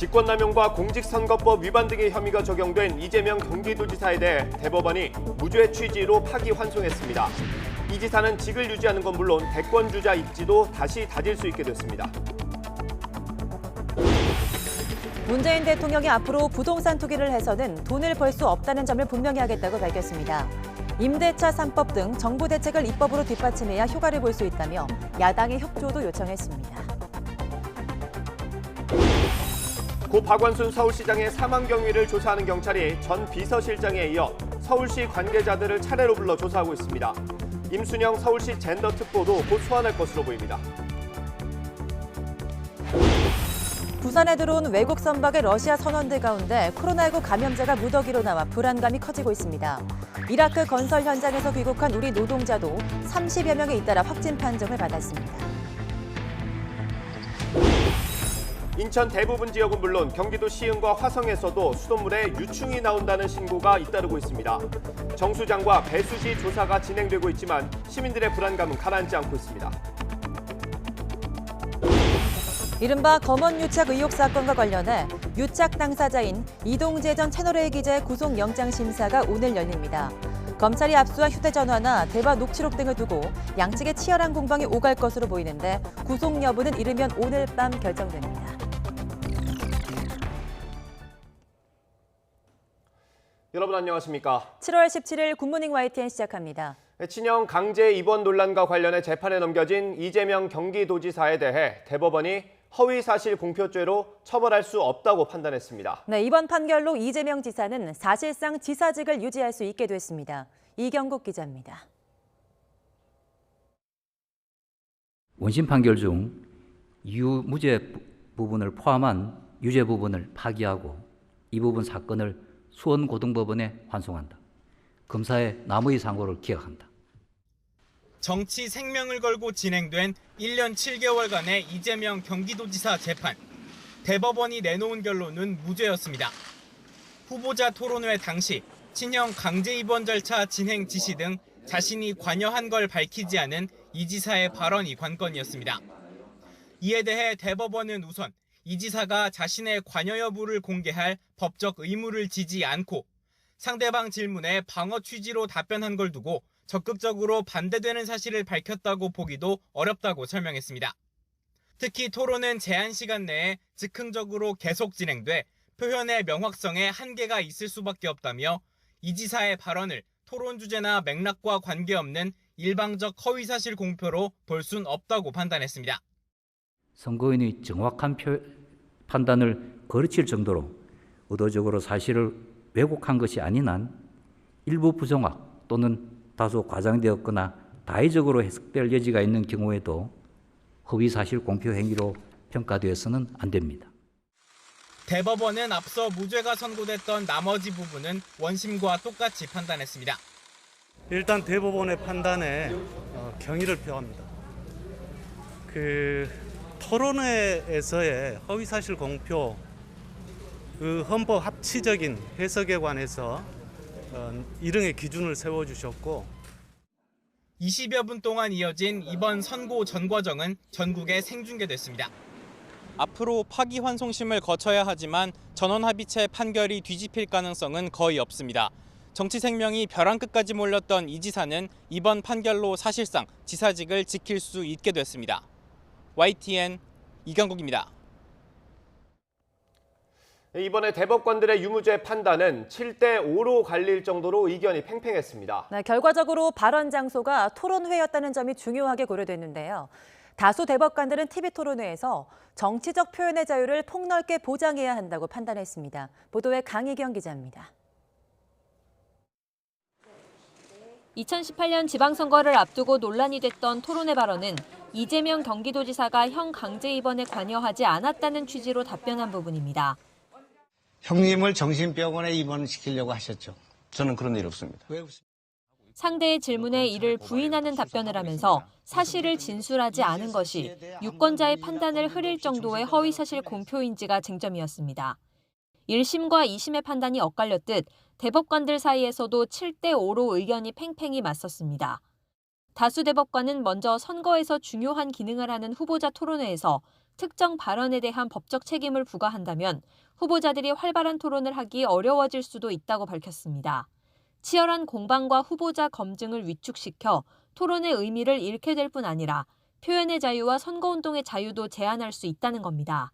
직권남용과 공직선거법 위반 등의 혐의가 적용된 이재명 경기도지사에 대해 대법원이 무죄 취지로 파기환송했습니다. 이 지사는 직을 유지하는 건 물론 대권주자 입지도 다시 다질 수 있게 됐습니다. 문재인 대통령이 앞으로 부동산 투기를 해서는 돈을 벌 수 없다는 점을 분명히 하겠다고 밝혔습니다. 임대차 3법 등 정부 대책을 입법으로 뒷받침해야 효과를 볼 수 있다며 야당의 협조도 요청했습니다. 고 박원순 서울시장의 사망 경위를 조사하는 경찰이 전 비서실장에 이어 서울시 관계자들을 차례로 불러 조사하고 있습니다. 임순영 서울시 젠더특보도 곧 소환할 것으로 보입니다. 부산에 들어온 외국 선박의 러시아 선원들 가운데 코로나19 감염자가 무더기로 나와 불안감이 커지고 있습니다. 이라크 건설 현장에서 귀국한 우리 노동자도 30여 명에 잇따라 확진 판정을 받았습니다. 인천 대부분 지역은 물론 경기도 시흥과 화성에서도 수돗물에 유충이 나온다는 신고가 잇따르고 있습니다. 정수장과 배수지 조사가 진행되고 있지만 시민들의 불안감은 가라앉지 않고 있습니다. 이른바 검언 유착 의혹 사건과 관련해 유착 당사자인 이동재 전 채널A 기자의 구속영장 심사가 오늘 열립니다. 검찰이 압수한 휴대전화나 대화 녹취록 등을 두고 양측의 치열한 공방이 오갈 것으로 보이는데 구속 여부는 이르면 오늘 밤 결정됩니다. 여러분 안녕하십니까? 7월 17일 굿모닝 YTN 시작합니다. 친형 강제 입원 논란과 관련해 재판에 넘겨진 이재명 경기도지사에 대해 대법원이 허위사실 공표죄로 처벌할 수 없다고 판단했습니다. 네, 이번 판결로 이재명 지사는 사실상 지사직을 유지할 수 있게 됐습니다. 이경국 기자입니다. 원심 판결 중 유무죄 부분을 포함한 유죄 부분을 파기하고 이 부분 사건을 수원고등법원에 환송한다. 검사의 남의 상고를 기각한다. 정치 생명을 걸고 진행된 1년 7개월간의 이재명 경기도지사 재판. 대법원이 내놓은 결론은 무죄였습니다. 후보자 토론회 당시 친형 강제 입원 절차 진행 지시 등 자신이 관여한 걸 밝히지 않은 이 지사의 발언이 관건이었습니다. 이에 대해 대법원은 우선 이 지사가 자신의 관여 여부를 공개할 법적 의무를 지지 않고 상대방 질문에 방어 취지로 답변한 걸 두고 적극적으로 반대되는 사실을 밝혔다고 보기도 어렵다고 설명했습니다. 특히 토론은 제한 시간 내에 즉흥적으로 계속 진행돼 표현의 명확성에 한계가 있을 수밖에 없다며 이 지사의 발언을 토론 주제나 맥락과 관계없는 일방적 허위사실 공표로 볼 순 없다고 판단했습니다. 선거인의 정확한 판단을 거르칠 정도로 의도적으로 사실을 왜곡한 것이 아닌 한 일부 부정확 또는 다소 과장되었거나 다의적으로 해석될 여지가 있는 경우에도 허위사실 공표 행위로 평가되어서는 안 됩니다. 대법원은 앞서 무죄가 선고됐던 나머지 부분은 원심과 똑같이 판단했습니다. 일단 대법원의 판단에 경의를 표합니다. 토론회에서의 허위사실 공표 그 헌법 합치적인 해석에 관해서 일응의 기준을 세워주셨고 20여 분 동안 이어진 이번 선고 전 과정은 전국에 생중계됐습니다. 앞으로 파기환송심을 거쳐야 하지만 전원합의체 판결이 뒤집힐 가능성은 거의 없습니다. 정치 생명이 벼랑 끝까지 몰렸던 이 지사는 이번 판결로 사실상 지사직을 지킬 수 있게 됐습니다. YTN 이경국입니다. 이번에 대법관들의 유무죄 판단은 7대5로 갈릴 정도로 의견이 팽팽했습니다. 네, 결과적으로 발언 장소가 토론회였다는 점이 중요하게 고려됐는데요. 다수 대법관들은 TV토론회에서 정치적 표현의 자유를 폭넓게 보장해야 한다고 판단했습니다. 보도에 강희경 기자입니다. 2018년 지방선거를 앞두고 논란이 됐던 토론회 발언은 이재명 경기도지사가 형 강제 입원에 관여하지 않았다는 취지로 답변한 부분입니다. 형님을 정신병원에 입원시키려고 하셨죠? 저는 그런 일 없습니다. 왜 없습니까? 상대의 질문에 이를 부인하는 답변을 하면서 사실을 진술하지 않은 것이 유권자의 판단을 흐릴 정도의 허위사실 공표인지가 쟁점이었습니다. 1심과 2심의 판단이 엇갈렸듯 대법관들 사이에서도 7대5로 의견이 팽팽히 맞섰습니다. 다수 대법관은 먼저 선거에서 중요한 기능을 하는 후보자 토론회에서 특정 발언에 대한 법적 책임을 부과한다면 후보자들이 활발한 토론을 하기 어려워질 수도 있다고 밝혔습니다. 치열한 공방과 후보자 검증을 위축시켜 토론의 의미를 잃게 될 뿐 아니라 표현의 자유와 선거운동의 자유도 제한할 수 있다는 겁니다.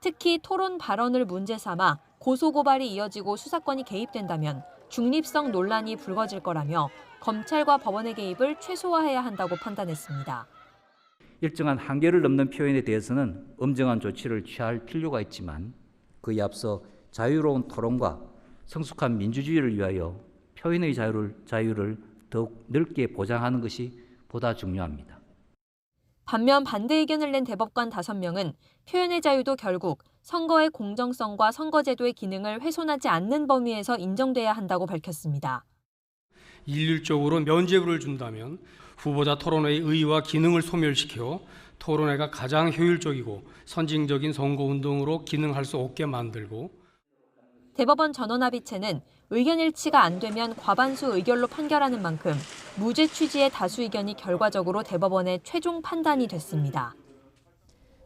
특히 토론 발언을 문제 삼아 고소고발이 이어지고 수사권이 개입된다면 중립성 논란이 불거질 거라며 검찰과 법원의 개입을 최소화해야 한다고 판단했습니다. 일정한 한계를 넘는 표현에 대해서는 엄정한 조치를 취할 필요가 있지만 그에 앞서 자유로운 토론과 성숙한 민주주의를 위하여 표현의 자유를 더욱 넓게 보장하는 것이 보다 중요합니다. 반면 반대 의견을 낸 대법관 5명은 표현의 자유도 결국 선거의 공정성과 선거제도의 기능을 훼손하지 않는 범위에서 인정돼야 한다고 밝혔습니다. 일률적으로 면죄부를 준다면 후보자 토론회의 의의와 기능을 소멸시켜 토론회가 가장 효율적이고 선진적인 선거운동으로 기능할 수 없게 만들고 대법원 전원합의체는 의견 일치가 안 되면 과반수 의결로 판결하는 만큼 무죄 취지의 다수 의견이 결과적으로 대법원의 최종 판단이 됐습니다.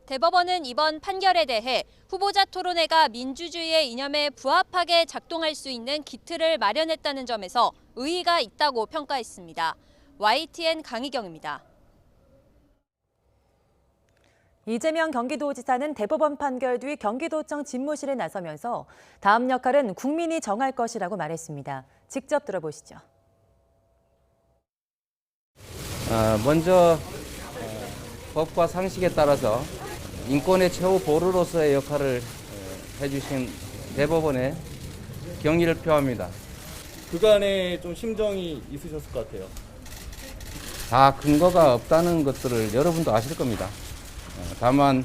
대법원은 이번 판결에 대해 후보자 토론회가 민주주의의 이념에 부합하게 작동할 수 있는 기틀을 마련했다는 점에서 의의가 있다고 평가했습니다. YTN 강희경입니다. 이재명 경기도지사는 대법원 판결 뒤 경기도청 집무실에 나서면서 다음 역할은 국민이 정할 것이라고 말했습니다. 직접 들어보시죠. 먼저 법과 상식에 따라서 인권의 최후 보루로서의 역할을 해주신 대법원에 경의를 표합니다. 그간에 좀 심정이 있으셨을 것 같아요. 다 근거가 없다는 것들을 여러분도 아실 겁니다. 다만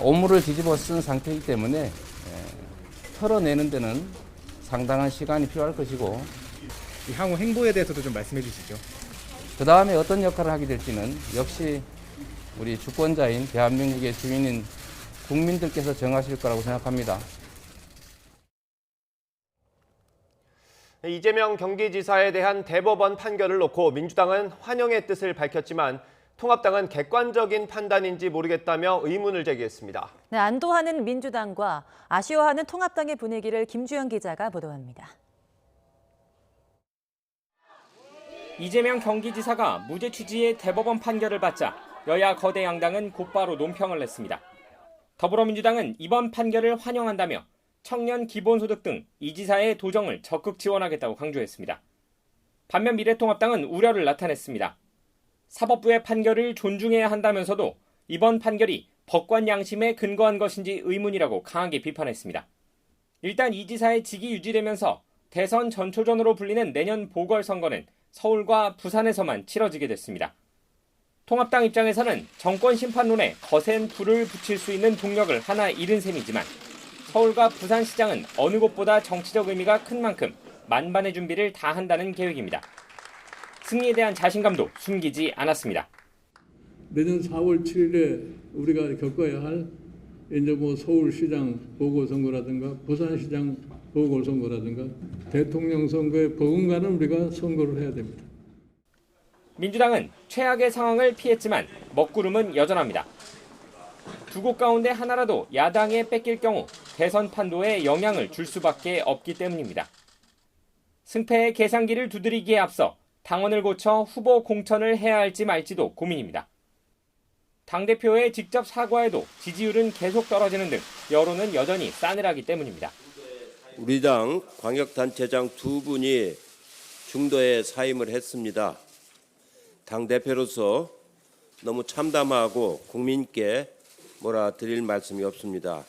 오물을 뒤집어 쓴 상태이기 때문에 털어내는 데는 상당한 시간이 필요할 것이고 향후 행보에 대해서도 좀 말씀해 주시죠. 그 다음에 어떤 역할을 하게 될지는 역시 우리 주권자인 대한민국의 주인인 국민들께서 정하실 거라고 생각합니다. 이재명 경기지사에 대한 대법원 판결을 놓고 민주당은 환영의 뜻을 밝혔지만 통합당은 객관적인 판단인지 모르겠다며 의문을 제기했습니다. 네, 안도하는 민주당과 아쉬워하는 통합당의 분위기를 김주영 기자가 보도합니다. 이재명 경기지사가 무죄 취지의 대법원 판결을 받자 여야 거대 양당은 곧바로 논평을 냈습니다. 더불어민주당은 이번 판결을 환영한다며 청년 기본소득 등 이 지사의 도정을 적극 지원하겠다고 강조했습니다. 반면 미래통합당은 우려를 나타냈습니다. 사법부의 판결을 존중해야 한다면서도 이번 판결이 법관 양심에 근거한 것인지 의문이라고 강하게 비판했습니다. 일단 이 지사의 직이 유지되면서 대선 전초전으로 불리는 내년 보궐선거는 서울과 부산에서만 치러지게 됐습니다. 통합당 입장에서는 정권 심판론에 거센 불을 붙일 수 있는 동력을 하나 잃은 셈이지만 서울과 부산시장은 어느 곳보다 정치적 의미가 큰 만큼 만반의 준비를 다 한다는 계획입니다. 승리에 대한 자신감도 숨기지 않았습니다. 내년 4월 7일에 우리가 겪어야 할 이제 서울시장 보궐선거라든가 부산시장 보궐선거라든가 대통령 선거의 버금가는 우리가 선거를 해야 됩니다. 민주당은 최악의 상황을 피했지만 먹구름은 여전합니다. 두 곳 가운데 하나라도 야당에 뺏길 경우 대선 판도에 영향을 줄 수밖에 없기 때문입니다. 승패의 계산기를 두드리기에 앞서 당원을 고쳐 후보 공천을 해야 할지 말지도 고민입니다. 당대표의 직접 사과에도 지지율은 계속 떨어지는 등 여론은 여전히 싸늘하기 때문입니다. 우리 당 광역단체장 2분이 중도에 사임을 했습니다. 당대표로서 너무 참담하고 국민께 뭐라 드릴 말씀이 없습니다.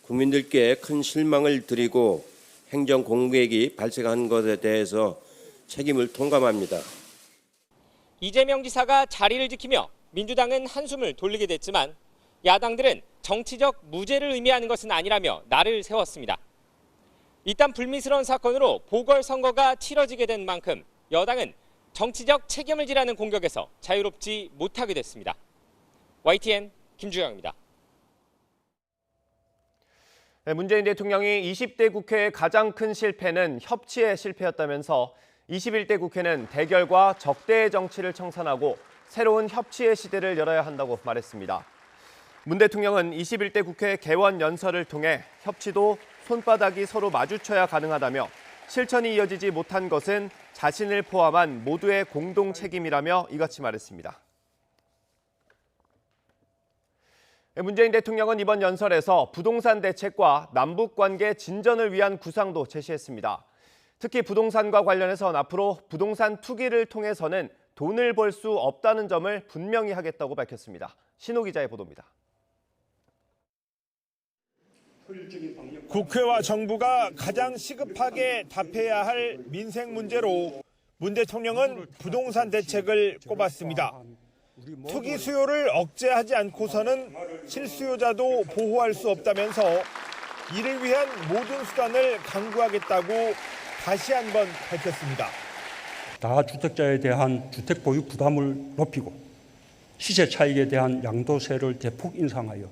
국민들께 큰 실망을 드리고 행정 공백이 발생한 것에 대해서 책임을 통감합니다. 이재명 지사가 자리를 지키며 민주당은 한숨을 돌리게 됐지만 야당들은 정치적 무죄를 의미하는 것은 아니라며 날을 세웠습니다. 일단 불미스러운 사건으로 보궐선거가 치러지게 된 만큼 여당은 정치적 책임을 지라는 공격에서 자유롭지 못하게 됐습니다. YTN 김주영입니다. 문재인 대통령이 20대 국회의 가장 큰 실패는 협치의 실패였다면서 21대 국회는 대결과 적대의 정치를 청산하고 새로운 협치의 시대를 열어야 한다고 말했습니다. 문 대통령은 21대 국회 개원 연설을 통해 협치도 손바닥이 서로 마주쳐야 가능하다며 실천이 이어지지 못한 것은 자신을 포함한 모두의 공동 책임이라며 이같이 말했습니다. 문재인 대통령은 이번 연설에서 부동산 대책과 남북 관계 진전을 위한 구상도 제시했습니다. 특히 부동산과 관련해서는 앞으로 부동산 투기를 통해서는 돈을 벌 수 없다는 점을 분명히 하겠다고 밝혔습니다. 신호 기자의 보도입니다. 국회와 정부가 가장 시급하게 답해야 할 민생 문제로 문 대통령은 부동산 대책을 꼽았습니다. 투기 수요를 억제하지 않고서는 실수요자도 보호할 수 없다면서 이를 위한 모든 수단을 강구하겠다고 다시 한번 밝혔습니다. 다주택자에 대한 주택 보유 부담을 높이고 시세 차익에 대한 양도세를 대폭 인상하여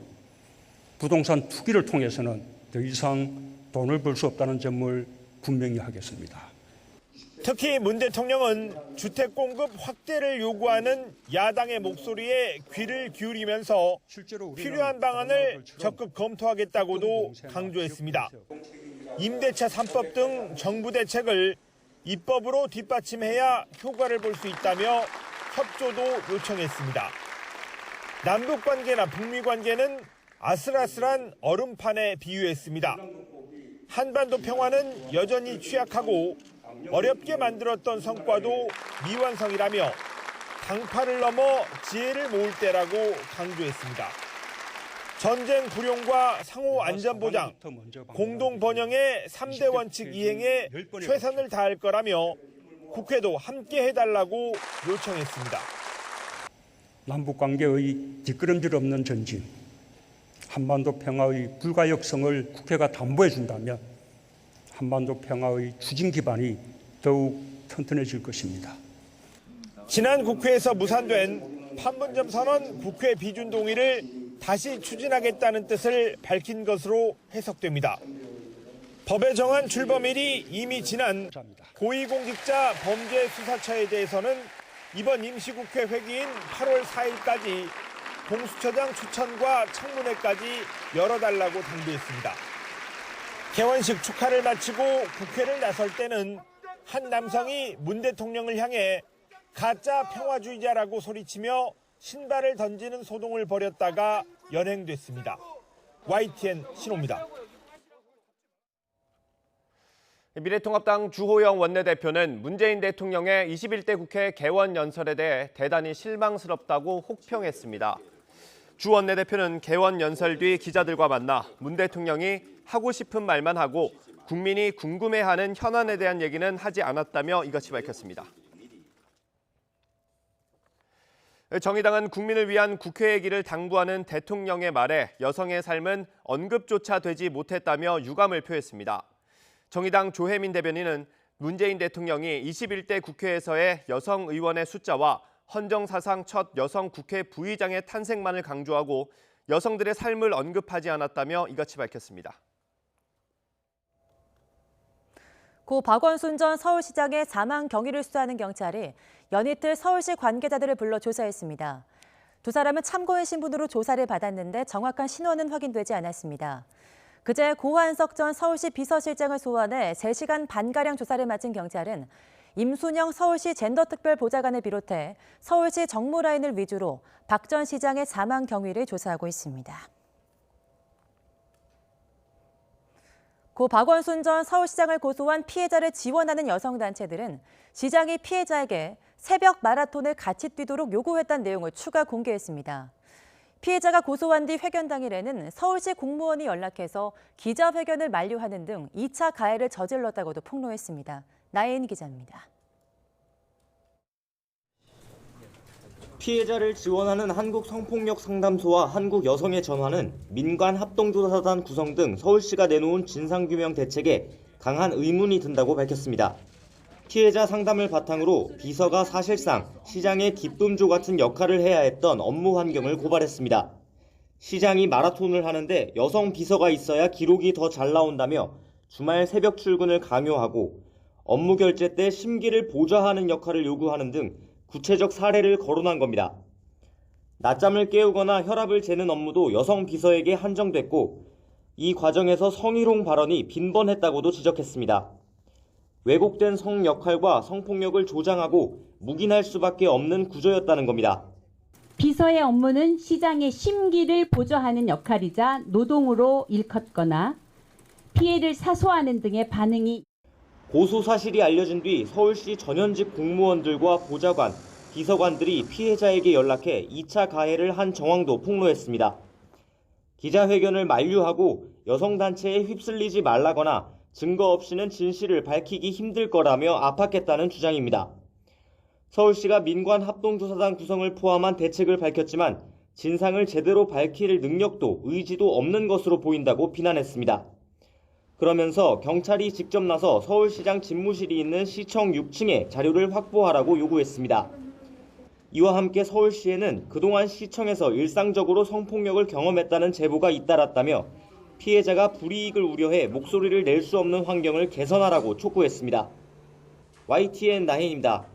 부동산 투기를 통해서는 더 이상 돈을 벌 수 없다는 점을 분명히 하겠습니다. 특히 문 대통령은 주택 공급 확대를 요구하는 야당의 목소리에 귀를 기울이면서 필요한 방안을 적극 검토하겠다고도 강조했습니다. 임대차 3법 등 정부 대책을 입법으로 뒷받침해야 효과를 볼 수 있다며 협조도 요청했습니다. 남북 관계나 북미 관계는 아슬아슬한 얼음판에 비유했습니다. 한반도 평화는 여전히 취약하고 어렵게 만들었던 성과도 미완성이라며 당파를 넘어 지혜를 모을 때라고 강조했습니다. 전쟁 불용과 상호 안전보장, 공동 번영의 3대 원칙 이행에 최선을 다할 거라며 국회도 함께 해달라고 요청했습니다. 남북관계의 뒷걸음질 없는 전진, 한반도 평화의 불가역성을 국회가 담보해 준다면 한반도 평화의 추진 기반이 더욱 튼튼해질 것입니다. 지난 국회에서 무산된 판문점 선언 국회 비준 동의를 다시 추진하겠다는 뜻을 밝힌 것으로 해석됩니다. 법에 정한 출범일이 이미 지난 고위공직자 범죄수사처에 대해서는 이번 임시국회 회기인 8월 4일까지 공수처장 추천과 청문회까지 열어달라고 당부했습니다. 개원식 축하를 마치고 국회를 나설 때는 한 남성이 문 대통령을 향해 가짜 평화주의자라고 소리치며 신발을 던지는 소동을 벌였다가 연행됐습니다. YTN 신호입니다. 미래통합당 주호영 원내대표는 문재인 대통령의 21대 국회 개원 연설에 대해 대단히 실망스럽다고 혹평했습니다. 주 원내대표는 개원 연설 뒤 기자들과 만나 문 대통령이 하고 싶은 말만 하고 국민이 궁금해하는 현안에 대한 얘기는 하지 않았다며 이같이 밝혔습니다. 정의당은 국민을 위한 국회의 길을 당부하는 대통령의 말에 여성의 삶은 언급조차 되지 못했다며 유감을 표했습니다. 정의당 조혜민 대변인은 문재인 대통령이 21대 국회에서의 여성 의원의 숫자와 헌정사상 첫 여성 국회 부의장의 탄생만을 강조하고 여성들의 삶을 언급하지 않았다며 이같이 밝혔습니다. 고 박원순 전 서울시장의 사망 경위를 수사하는 경찰이 연이틀 서울시 관계자들을 불러 조사했습니다. 두 사람은 참고인 신분으로 조사를 받았는데 정확한 신원은 확인되지 않았습니다. 그제 고한석 전 서울시 비서실장을 소환해 3시간 반가량 조사를 마친 경찰은 임순영 서울시 젠더특별보좌관을 비롯해 서울시 정무라인을 위주로 박 전 시장의 사망 경위를 조사하고 있습니다. 고 박원순 전 서울시장을 고소한 피해자를 지원하는 여성단체들은 시장이 피해자에게 새벽 마라톤을 같이 뛰도록 요구했다는 내용을 추가 공개했습니다. 피해자가 고소한 뒤 회견 당일에는 서울시 공무원이 연락해서 기자회견을 만료하는 등 2차 가해를 저질렀다고도 폭로했습니다. 나혜인 기자입니다. 피해자를 지원하는 한국성폭력상담소와 한국여성의 전화는 민간합동조사단 구성 등 서울시가 내놓은 진상규명 대책에 강한 의문이 든다고 밝혔습니다. 피해자 상담을 바탕으로 비서가 사실상 시장의 뒷돈조 같은 역할을 해야 했던 업무 환경을 고발했습니다. 시장이 마라톤을 하는데 여성 비서가 있어야 기록이 더 잘 나온다며 주말 새벽 출근을 강요하고 업무 결제 때 심기를 보좌하는 역할을 요구하는 등 구체적 사례를 거론한 겁니다. 낮잠을 깨우거나 혈압을 재는 업무도 여성 비서에게 한정됐고 이 과정에서 성희롱 발언이 빈번했다고도 지적했습니다. 왜곡된 성 역할과 성폭력을 조장하고 묵인할 수밖에 없는 구조였다는 겁니다. 비서의 업무는 시장의 심기를 보조하는 역할이자 노동으로 일컫거나 피해를 사소하는 등의 반응이 고소 사실이 알려진 뒤 서울시 전현직 공무원들과 보좌관, 비서관들이 피해자에게 연락해 2차 가해를 한 정황도 폭로했습니다. 기자회견을 만류하고 여성단체에 휩쓸리지 말라거나 증거 없이는 진실을 밝히기 힘들 거라며 압박했다는 주장입니다. 서울시가 민관합동조사단 구성을 포함한 대책을 밝혔지만 진상을 제대로 밝힐 능력도 의지도 없는 것으로 보인다고 비난했습니다. 그러면서 경찰이 직접 나서 서울시장 집무실이 있는 시청 6층에 자료를 확보하라고 요구했습니다. 이와 함께 서울시에는 그동안 시청에서 일상적으로 성폭력을 경험했다는 제보가 잇따랐다며 피해자가 불이익을 우려해 목소리를 낼 수 없는 환경을 개선하라고 촉구했습니다. YTN 나혜인입니다.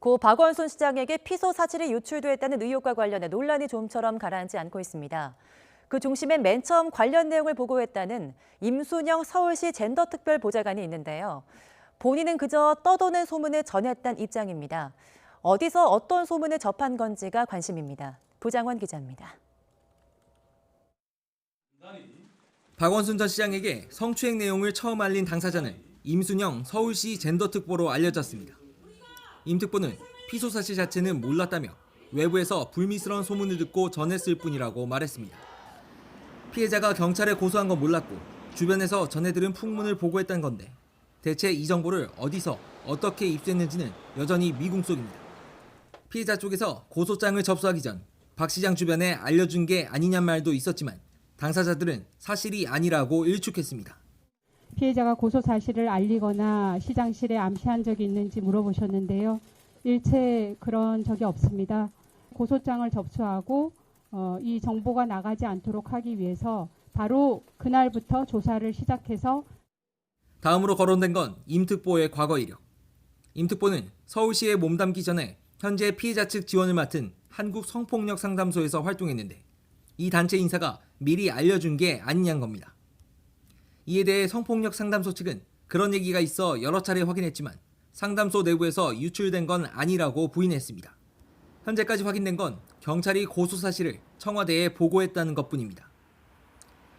고 박원순 시장에게 피소 사실이 유출됐다는 의혹과 관련해 논란이 좀처럼 가라앉지 않고 있습니다. 그 중심에 맨 처음 관련 내용을 보고했다는 임순영 서울시 젠더특별보좌관이 있는데요. 본인은 그저 떠도는 소문을 전했다는 입장입니다. 어디서 어떤 소문을 접한 건지가 관심입니다. 부장원 기자입니다. 박원순 전 시장에게 성추행 내용을 처음 알린 당사자는 임순영 서울시 젠더특보로 알려졌습니다. 임 특보는 피소 사실 자체는 몰랐다며 외부에서 불미스러운 소문을 듣고 전했을 뿐이라고 말했습니다. 피해자가 경찰에 고소한 건 몰랐고 주변에서 전해들은 풍문을 보고했던 건데 대체 이 정보를 어디서 어떻게 입수했는지는 여전히 미궁 속입니다. 피해자 쪽에서 고소장을 접수하기 전 박 시장 주변에 알려준 게 아니냔 말도 있었지만 당사자들은 사실이 아니라고 일축했습니다. 피해자가 고소 사실을 알리거나 시장실에 암시한 적이 있는지 물어보셨는데요. 일체 그런 적이 없습니다. 고소장을 접수하고 이 정보가 나가지 않도록 하기 위해서 바로 그날부터 조사를 시작해서 다음으로 거론된 건 임 특보의 과거 이력. 임 특보는 서울시에 몸담기 전에 현재 피해자 측 지원을 맡은 한국성폭력상담소에서 활동했는데 이 단체 인사가 미리 알려준 게 아니냐는 겁니다. 이에 대해 성폭력상담소 측은 그런 얘기가 있어 여러 차례 확인했지만 상담소 내부에서 유출된 건 아니라고 부인했습니다. 현재까지 확인된 건 경찰이 고소 사실을 청와대에 보고했다는 것뿐입니다.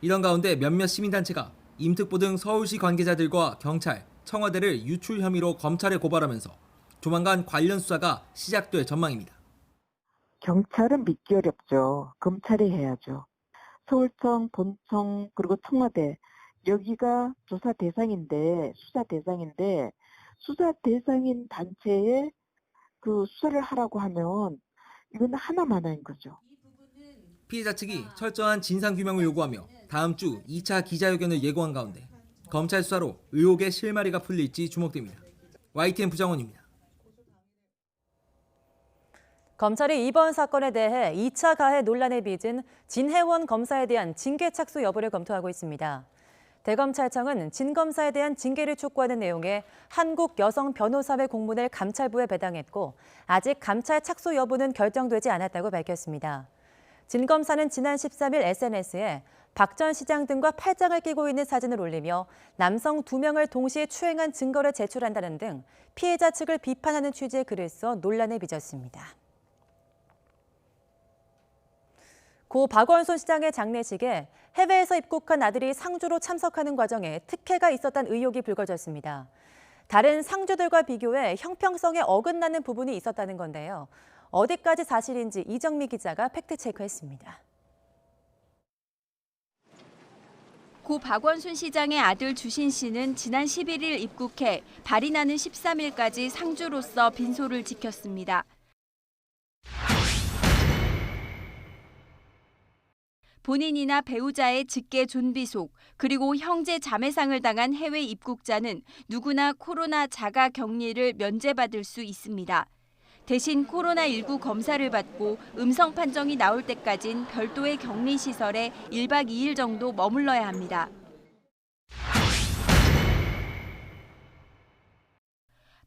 이런 가운데 몇몇 시민단체가 임 특보 등 서울시 관계자들과 경찰, 청와대를 유출 혐의로 검찰에 고발하면서 조만간 관련 수사가 시작될 전망입니다. 경찰은 믿기 어렵죠. 검찰이 해야죠. 서울청, 본청, 그리고 청와대 여기가 조사 대상인데, 수사 대상인데 수사 대상인 단체에 그 수사를 하라고 하면 이건 하나만한 거죠. 피해자 측이 철저한 진상규명을 요구하며 다음 주 2차 기자회견을 예고한 가운데 검찰 수사로 의혹의 실마리가 풀릴지 주목됩니다. YTN 부장원입니다. 검찰이 이번 사건에 대해 2차 가해 논란에 빚은 진혜원 검사에 대한 징계 착수 여부를 검토하고 있습니다. 대검찰청은 진 검사에 대한 징계를 촉구하는 내용의 한국여성변호사회 공문을 감찰부에 배당했고 아직 감찰 착수 여부는 결정되지 않았다고 밝혔습니다. 진 검사는 지난 13일 SNS에 박 전 시장 등과 팔짱을 끼고 있는 사진을 올리며 남성 2명을 동시에 추행한 증거를 제출한다는 등 피해자 측을 비판하는 취지의 글을 써 논란에 빚었습니다. 고 박원순 시장의 장례식에 해외에서 입국한 아들이 상주로 참석하는 과정에 특혜가 있었다는 의혹이 불거졌습니다. 다른 상주들과 비교해 형평성에 어긋나는 부분이 있었다는 건데요. 어디까지 사실인지 이정미 기자가 팩트체크했습니다. 고 박원순 시장의 아들 주신 씨는 지난 11일 입국해 발이 나는 13일까지 상주로서 빈소를 지켰습니다. 본인이나 배우자의 직계 존비속, 그리고 형제 자매상을 당한 해외 입국자는 누구나 코로나 자가 격리를 면제받을 수 있습니다. 대신 코로나19 검사를 받고 음성 판정이 나올 때까진 별도의 격리시설에 1박 2일 정도 머물러야 합니다.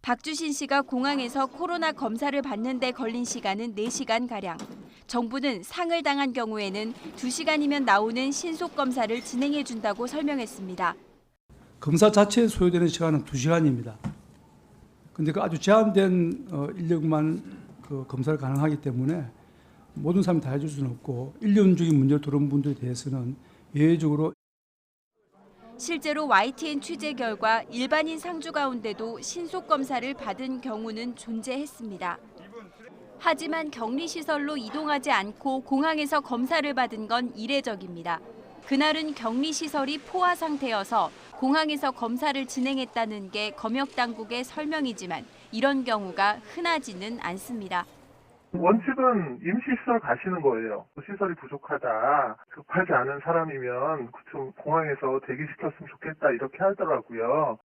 박주신 씨가 공항에서 코로나 검사를 받는 데 걸린 시간은 4시간가량. 정부는 상을 당한 경우에는 2시간이면 나오는 신속 검사를 진행해 준다고 설명했습니다. 검사 자체에 소요되는 시간은 2시간입니다. 근데 그 아주 제한된 인력만 그 검사를 가능하기 때문에 모든 사람이 다 해줄 수는 없고 인륜적인 문제로 들어온 분들에 대해서는 예외적으로. 실제로 YTN 취재 결과 일반인 상주 가운데도 신속 검사를 받은 경우는 존재했습니다. 하지만 격리시설로 이동하지 않고 공항에서 검사를 받은 건 이례적입니다. 그날은 격리시설이 포화 상태여서 공항에서 검사를 진행했다는 게 검역당국의 설명이지만 이런 경우가 흔하지는 않습니다. 원칙은 임시시설 가시는 거예요. 시설이 부족하다, 급하지 않은 사람이면 좀 공항에서 대기시켰으면 좋겠다 이렇게 하더라고요.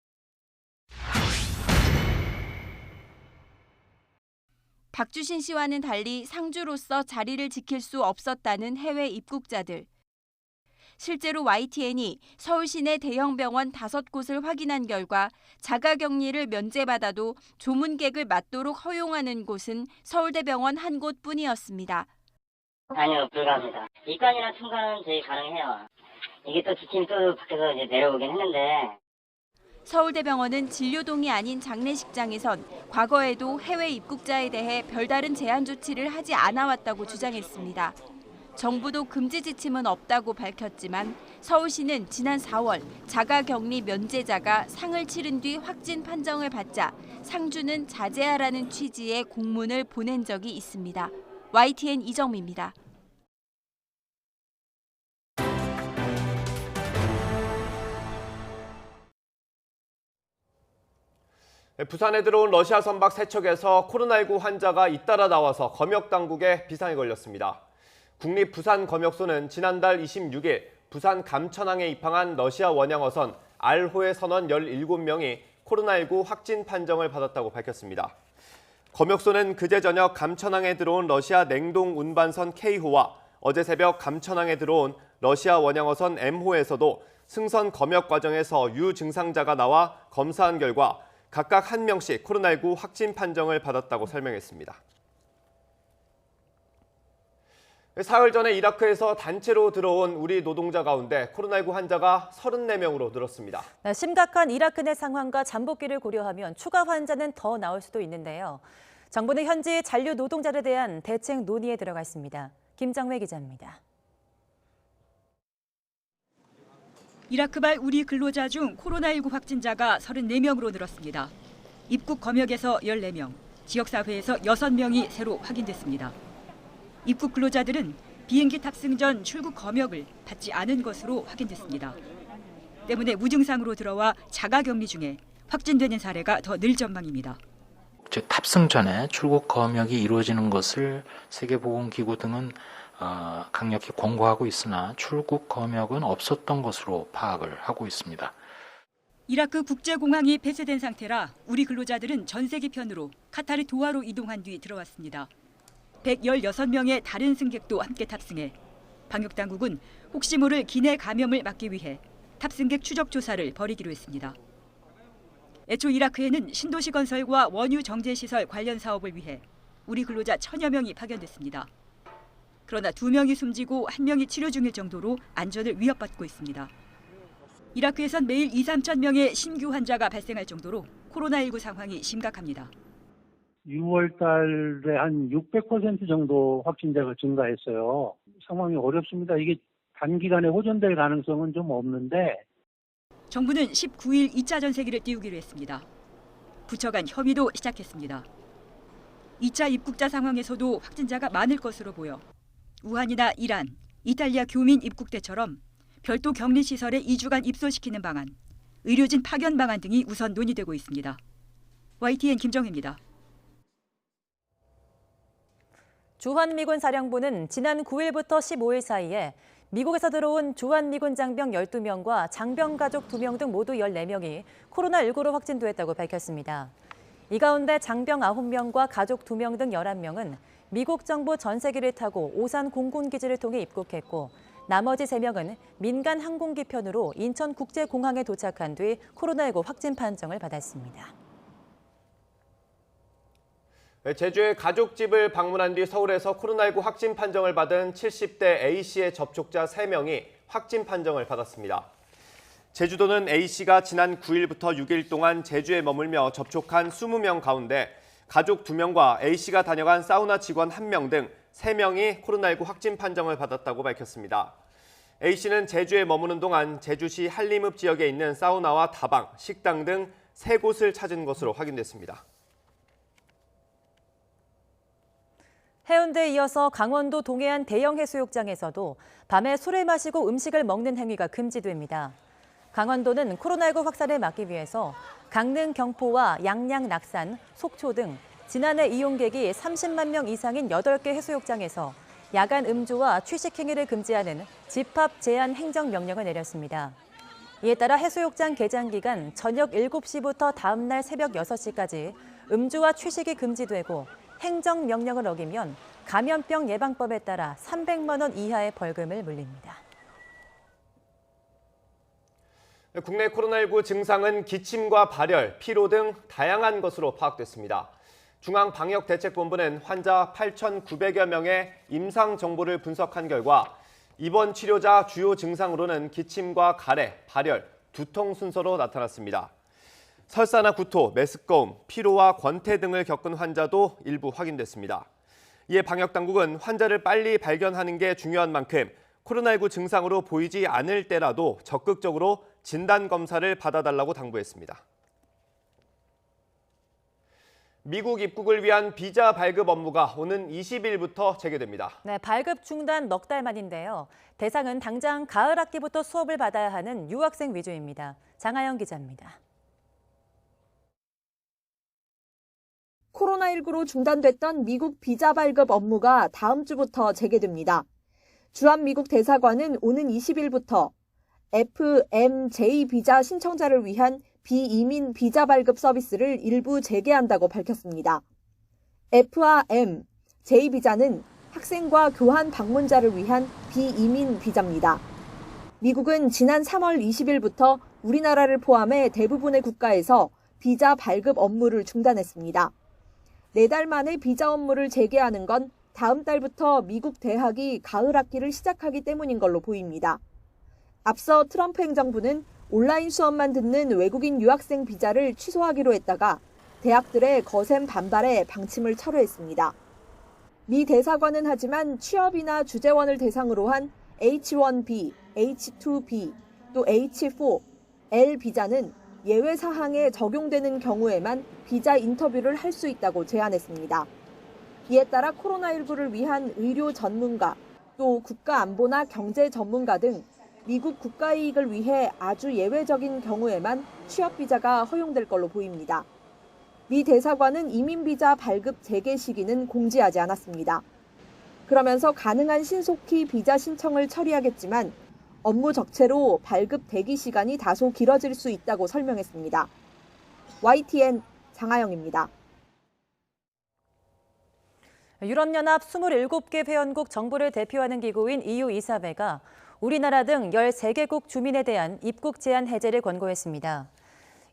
박주신 씨와는 달리 상주로서 자리를 지킬 수 없었다는 해외 입국자들. 실제로 YTN이 서울 시내 대형 병원 5곳을 확인한 결과 자가격리를 면제받아도 조문객을 맞도록 허용하는 곳은 서울대병원 한 곳뿐이었습니다. 아니요, 불가합니다. 입관이나 통과는 저희 가능해요. 이게 또 지침이 또 밖에서 이제 내려오긴 했는데. 서울대병원은 진료동이 아닌 장례식장에선 과거에도 해외 입국자에 대해 별다른 제한 조치를 하지 않아왔다고 주장했습니다. 정부도 금지 지침은 없다고 밝혔지만 서울시는 지난 4월 자가격리 면제자가 상을 치른 뒤 확진 판정을 받자 상주는 자제하라는 취지의 공문을 보낸 적이 있습니다. YTN 이정미입니다. 부산에 들어온 러시아 선박 세척에서 코로나19 환자가 잇따라 나와서 검역당국에 비상이 걸렸습니다. 국립부산검역소는 지난달 26일 부산 감천항에 입항한 러시아 원양어선 알호의 선원 17명이 코로나19 확진 판정을 받았다고 밝혔습니다. 검역소는 그제 저녁 감천항에 들어온 러시아 냉동 운반선 K호와 어제 새벽 감천항에 들어온 러시아 원양어선 M호에서도 승선 검역 과정에서 유증상자가 나와 검사한 결과 각각 1명씩 코로나19 확진 판정을 받았다고 설명했습니다. 사흘 전에 이라크에서 단체로 들어온 우리 노동자 가운데 코로나19 환자가 34명으로 늘었습니다. 심각한 이라크 내 상황과 잠복기를 고려하면 추가 환자는 더 나올 수도 있는데요. 정부는 현지 잔류 노동자에 대한 대책 논의에 들어가 있습니다. 김정회 기자입니다. 이라크발 우리 근로자 중 코로나19 확진자가 34명으로 늘었습니다. 입국 검역에서 14명, 지역사회에서 6명이 새로 확인됐습니다. 입국 근로자들은 비행기 탑승 전 출국 검역을 받지 않은 것으로 확인됐습니다. 때문에 무증상으로 들어와 자가격리 중에 확진되는 사례가 더 늘 전망입니다. 즉 탑승 전에 출국 검역이 이루어지는 것을 세계보건기구 등은 강력히 권고하고 있으나 출국 검역은 없었던 것으로 파악을 하고 있습니다. 이라크 국제공항이 폐쇄된 상태라 우리 근로자들은 전세기편으로 카타르 도하로 이동한 뒤 들어왔습니다. 116명의 다른 승객도 함께 탑승해 방역당국은 혹시 모를 기내 감염을 막기 위해 탑승객 추적 조사를 벌이기로 했습니다. 애초 이라크에는 신도시 건설과 원유 정제시설 관련 사업을 위해 우리 근로자 1000여 명이 파견됐습니다. 그러나 2명이 숨지고 1명이 치료 중일 정도로 안전을 위협받고 있습니다. 이라크에선 매일 2~3천 명의 신규 환자가 발생할 정도로 코로나19 상황이 심각합니다. 6월 달에 한 600% 정도 확진자가 증가했어요. 상황이 어렵습니다. 이게 단기간에 호전될 가능성은 좀 없는데. 정부는 19일 2차 전세기를 띄우기로 했습니다. 부처 간 협의도 시작했습니다. 2차 입국자 상황에서도 확진자가 많을 것으로 보여 우한이나 이란, 이탈리아 교민 입국대처럼 별도 격리시설에 2주간 입소시키는 방안, 의료진 파견 방안 등이 우선 논의되고 있습니다. YTN 김정혜입니다. 주한미군 사령부는 지난 9일부터 15일 사이에 미국에서 들어온 주한미군 장병 12명과 장병 가족 2명 등 모두 14명이 코로나19로 확진됐다고 밝혔습니다. 이 가운데 장병 9명과 가족 2명 등 11명은 미국 정부 전세기를 타고 오산 공군기지를 통해 입국했고 나머지 3명은 민간 항공기편으로 인천국제공항에 도착한 뒤 코로나19 확진 판정을 받았습니다. 제주의 가족집을 방문한 뒤 서울에서 코로나19 확진 판정을 받은 70대 A씨의 접촉자 3명이 확진 판정을 받았습니다. 제주도는 A씨가 지난 9일부터 6일 동안 제주에 머물며 접촉한 20명 가운데 가족 2명과 A씨가 다녀간 사우나 직원 1명 등 3명이 코로나19 확진 판정을 받았다고 밝혔습니다. A씨는 제주에 머무는 동안 제주시 한림읍 지역에 있는 사우나와 다방, 식당 등 3곳을 찾은 것으로 확인됐습니다. 해운대에 이어서 강원도 동해안 대형 해수욕장에서도 밤에 술을 마시고 음식을 먹는 행위가 금지됩니다. 강원도는 코로나19 확산을 막기 위해서 강릉, 경포와 양양, 낙산, 속초 등 지난해 이용객이 30만 명 이상인 8개 해수욕장에서 야간 음주와 취식 행위를 금지하는 집합 제한 행정명령을 내렸습니다. 이에 따라 해수욕장 개장 기간 저녁 7시부터 다음 날 새벽 6시까지 음주와 취식이 금지되고 행정명령을 어기면 감염병 예방법에 따라 300만 원 이하의 벌금을 물립니다. 국내 코로나19 증상은 기침과 발열, 피로 등 다양한 것으로 파악됐습니다. 중앙방역대책본부는 환자 8,900여 명의 임상 정보를 분석한 결과 입원 치료자 주요 증상으로는 기침과 가래, 발열, 두통 순서로 나타났습니다. 설사나 구토, 메스꺼움, 피로와 권태 등을 겪은 환자도 일부 확인됐습니다. 이에 방역당국은 환자를 빨리 발견하는 게 중요한 만큼 코로나19 증상으로 보이지 않을 때라도 적극적으로 진단검사를 받아달라고 당부했습니다. 미국 입국을 위한 비자 발급 업무가 오는 20일부터 재개됩니다. 네, 발급 중단 넉 달 만인데요. 대상은 당장 가을 학기부터 수업을 받아야 하는 유학생 위주입니다. 장하영 기자입니다. 코로나19로 중단됐던 미국 비자 발급 업무가 다음 주부터 재개됩니다. 주한미국 대사관은 오는 20일부터 FMJ 비자 신청자를 위한 비이민 비자 발급 서비스를 일부 재개한다고 밝혔습니다. F와 M, J 비자는 학생과 교환 방문자를 위한 비이민 비자입니다. 미국은 지난 3월 20일부터 우리나라를 포함해 대부분의 국가에서 비자 발급 업무를 중단했습니다. 4달 만에 비자 업무를 재개하는 건 다음 달부터 미국 대학이 가을 학기를 시작하기 때문인 걸로 보입니다. 앞서 트럼프 행정부는 온라인 수업만 듣는 외국인 유학생 비자를 취소하기로 했다가 대학들의 거센 반발에 방침을 철회했습니다. 미 대사관은 하지만 취업이나 주재원을 대상으로 한 H1B, H2B, 또 H4L 비자는 예외 사항에 적용되는 경우에만 비자 인터뷰를 할 수 있다고 제안했습니다. 이에 따라 코로나19를 위한 의료 전문가, 또 국가안보나 경제 전문가 등 미국 국가이익을 위해 아주 예외적인 경우에만 취업비자가 허용될 걸로 보입니다. 미 대사관은 이민비자 발급 재개 시기는 공지하지 않았습니다. 그러면서 가능한 신속히 비자 신청을 처리하겠지만 업무 적체로 발급 대기 시간이 다소 길어질 수 있다고 설명했습니다. YTN 장하영입니다. 유럽연합 27개 회원국 정부를 대표하는 기구인 EU 이사회가 우리나라 등 13개국 주민에 대한 입국 제한 해제를 권고했습니다.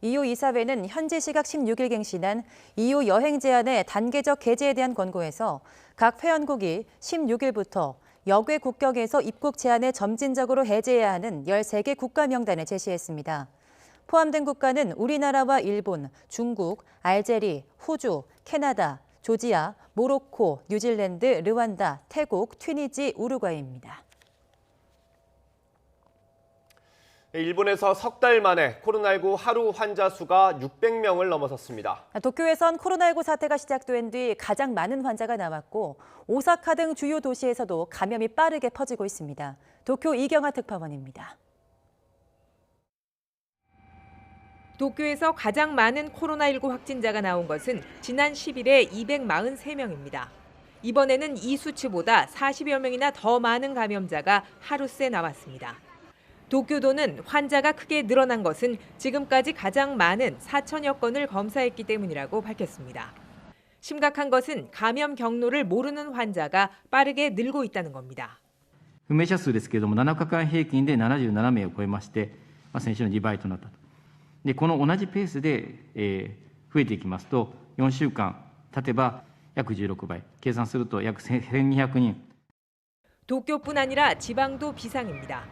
EU 이사회는 현지 시각 16일 갱신한 EU 여행 제한의 단계적 해제에 대한 권고에서 각 회원국이 16일부터 역외 국경에서 입국 제한을 점진적으로 해제해야 하는 13개 국가 명단을 제시했습니다. 포함된 국가는 우리나라와 일본, 중국, 알제리, 호주, 캐나다, 조지아, 모로코, 뉴질랜드, 르완다, 태국, 튀니지, 우루과이입니다. 일본에서 석 달 만에 코로나19 하루 환자 수가 600명을 넘어섰습니다. 도쿄에선 코로나19 사태가 시작된 뒤 가장 많은 환자가 나왔고 오사카 등 주요 도시에서도 감염이 빠르게 퍼지고 있습니다. 도쿄 이경아 특파원입니다. 도쿄에서 가장 많은 코로나19 확진자가 나온 것은 지난 10일에 243명입니다. 이번에는 이 수치보다 40여 명이나 더 많은 감염자가 하루 새 나왔습니다. 도쿄도는 환자가 크게 늘어난 것은 지금까지 가장 많은 4천여 건을 검사했기 때문이라고 밝혔습니다. 심각한 것은 감염 경로를 모르는 환자가 빠르게 늘고 있다는 겁니다. 不明者数ですけれども7日間平均で77名を超えまして、先週の2倍となったと。でこの同じペースで、増えていきますと4週間経てば約16倍、計算すると約1200人。 도쿄뿐 아니라 지방도 비상입니다.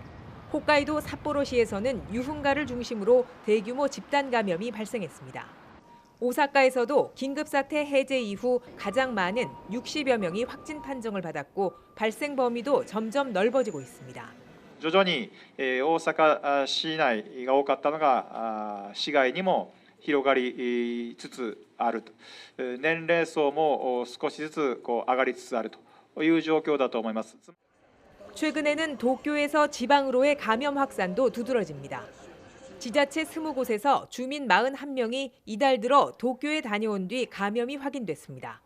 홋카이도 삿포로시에서는 유흥가를 중심으로 대규모 집단 감염이 발생했습니다. 오사카에서도 긴급사태 해제 이후 가장 많은 60여 명이 확진 판정을 받았고 발생 범위도 점점 넓어지고 있습니다. 徐々に大阪市内が多かったのが市外にも広がりつつあると、年齢層も少しずつ上がりつつあるという状況だと思います。 최근에는 도쿄에서 지방으로의 감염 확산도 두드러집니다. 지자체 20곳에서 주민 41명이 이달 들어 도쿄에 다녀온 뒤 감염이 확인됐습니다.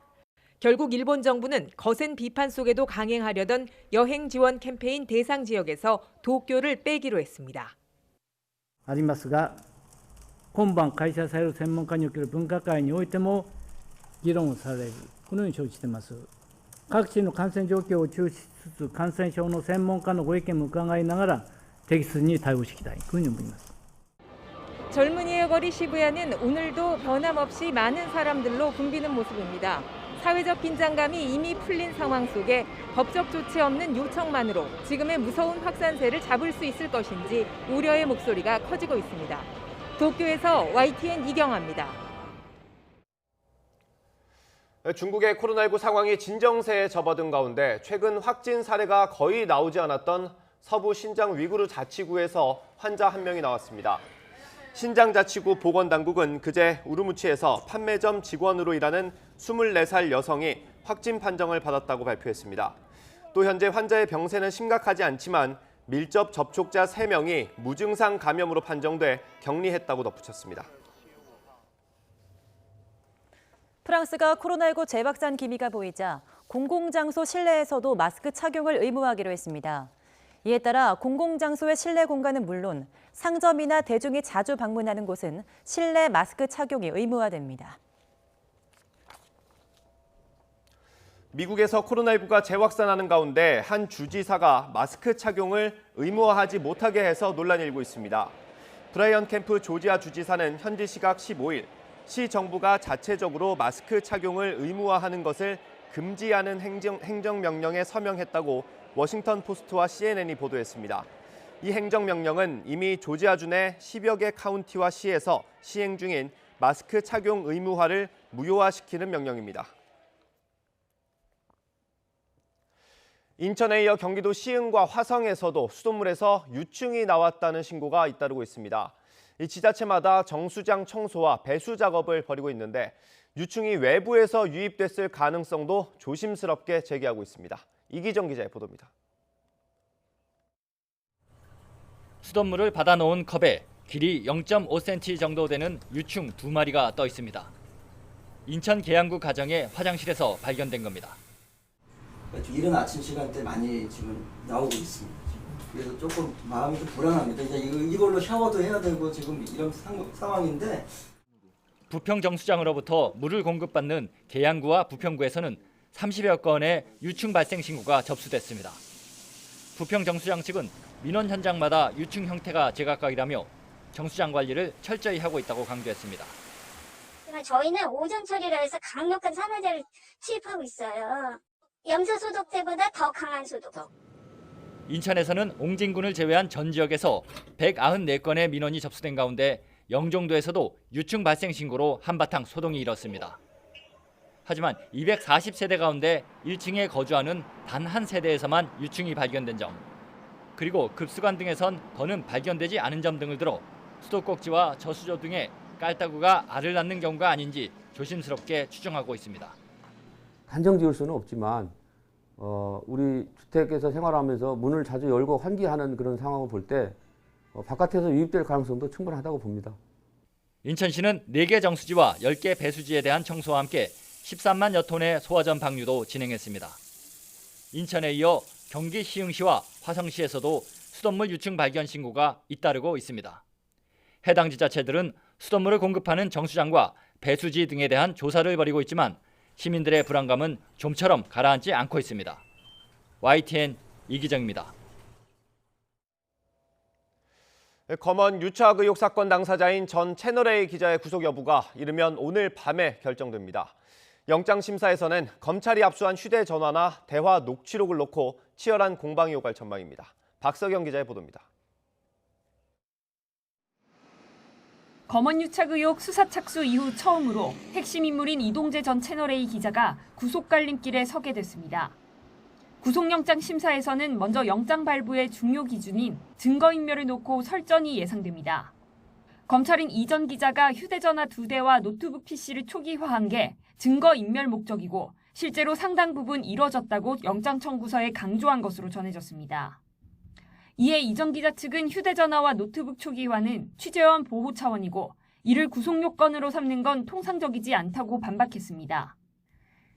결국 일본 정부는 거센 비판 속에도 강행하려던 여행 지원 캠페인 대상 지역에서 도쿄를 빼기로 했습니다. ありますが、今晩開催される専門家における分科会においても議論される、このように承知しています。各地の感染状況を注視しつつ、感染症の専門家のご意見も伺いながら適切に対応していきたい、こういうふうに思います。 젊은이의 거리 시부야는 오늘도 변함없이 많은 사람들로 붐비는 모습입니다. 사회적 긴장감이 이미 풀린 상황 속에 법적 조치 없는 요청만으로 지금의 무서운 확산세를 잡을 수 있을 것인지 우려의 목소리가 커지고 있습니다. 도쿄에서 YTN 이경아입니다. 중국의 코로나19 상황이 진정세에 접어든 가운데 최근 확진 사례가 거의 나오지 않았던 서부 신장 위구르 자치구에서 환자 한 명이 나왔습니다. 신장자치구 보건당국은 그제 우르무치에서 판매점 직원으로 일하는 24살 여성이 확진 판정을 받았다고 발표했습니다. 또 현재 환자의 병세는 심각하지 않지만 밀접 접촉자 3명이 무증상 감염으로 판정돼 격리했다고 덧붙였습니다. 프랑스가 코로나19 재확산 기미가 보이자 공공장소 실내에서도 마스크 착용을 의무화하기로 했습니다. 이에 따라 공공장소의 실내 공간은 물론 상점이나 대중이 자주 방문하는 곳은 실내 마스크 착용이 의무화됩니다. 미국에서 코로나19가 재확산하는 가운데 한 주지사가 마스크 착용을 의무화하지 못하게 해서 논란이 일고 있습니다. 브라이언 캠프 조지아 주지사는 현지 시각 15일 시 정부가 자체적으로 마스크 착용을 의무화하는 것을 금지하는 행정명령에 서명했다고 워싱턴 포스트와 CNN이 보도했습니다. 이 행정명령은 이미 조지아주 내 10여 개 카운티와 시에서 시행 중인 마스크 착용 의무화를 무효화시키는 명령입니다. 인천에 이어 경기도 시흥과 화성에서도 수돗물에서 유충이 나왔다는 신고가 잇따르고 있습니다. 이 지자체마다 정수장 청소와 배수 작업을 벌이고 있는데 유충이 외부에서 유입됐을 가능성도 조심스럽게 제기하고 있습니다. 이기정 기자의 보도입니다. 수돗물을 받아놓은 컵에 길이 0.5cm 정도 되는 유충 2마리가 떠 있습니다. 인천 계양구 가정의 화장실에서 발견된 겁니다. 이른 아침 시간대 많이 지금 나오고 있습니다. 그래서 조금 마음이 좀 불안합니다. 이제 이걸로 샤워도 해야 되고 지금 이런 상황인데. 부평 정수장으로부터 물을 공급받는 계양구와 부평구에서는 30여 건의 유충 발생 신고가 접수됐습니다. 부평 정수장 측은 민원 현장마다 유충 형태가 제각각이라며 정수장 관리를 철저히 하고 있다고 강조했습니다. 저희는 오전 처리를 해서 강력한 산화제를 투입하고 있어요. 염소 소독제보다 더 강한 소독. 인천에서는 옹진군을 제외한 전 지역에서 194건의 민원이 접수된 가운데 영종도에서도 유충 발생 신고로 한바탕 소동이 일었습니다. 하지만 240세대 가운데 1층에 거주하는 단 한 세대에서만 유충이 발견된 점, 그리고 급수관 등에선 더는 발견되지 않은 점 등을 들어 수도꼭지와 저수조 등에 깔따구가 알을 낳는 경우가 아닌지 조심스럽게 추정하고 있습니다. 단정 지을 수는 없지만 우리 주택에서 생활하면서 문을 자주 열고 환기하는 그런 상황을 볼 때 바깥에서 유입될 가능성도 충분하다고 봅니다. 인천시는 4개 정수지와 10개 배수지에 대한 청소와 함께 13만여 톤의 소화전 방류도 진행했습니다. 인천에 이어 경기 시흥시와 화성시에서도 수돗물 유충 발견 신고가 잇따르고 있습니다. 해당 지자체들은 수돗물을 공급하는 정수장과 배수지 등에 대한 조사를 벌이고 있지만 시민들의 불안감은 좀처럼 가라앉지 않고 있습니다. YTN 이기정입니다. 검언 유착 의혹 사건 당사자인 전 채널A 기자의 구속 여부가 이르면 오늘 밤에 결정됩니다. 영장심사에서는 검찰이 압수한 휴대전화나 대화 녹취록을 놓고 치열한 공방이 오갈 전망입니다. 박석영 기자의 보도입니다. 검언유착 의혹 수사 착수 이후 처음으로 핵심 인물인 이동재 전 채널A 기자가 구속 갈림길에 서게 됐습니다. 구속영장 심사에서는 먼저 영장 발부의 중요 기준인 증거인멸을 놓고 설전이 예상됩니다. 검찰은 이 전 기자가 휴대전화 2대와 노트북 PC를 초기화한 게 증거인멸 목적이고 실제로 상당 부분 이뤄졌다고 영장 청구서에 강조한 것으로 전해졌습니다. 이에 이 전 기자 측은 휴대전화와 노트북 초기화는 취재원 보호 차원이고 이를 구속 요건으로 삼는 건 통상적이지 않다고 반박했습니다.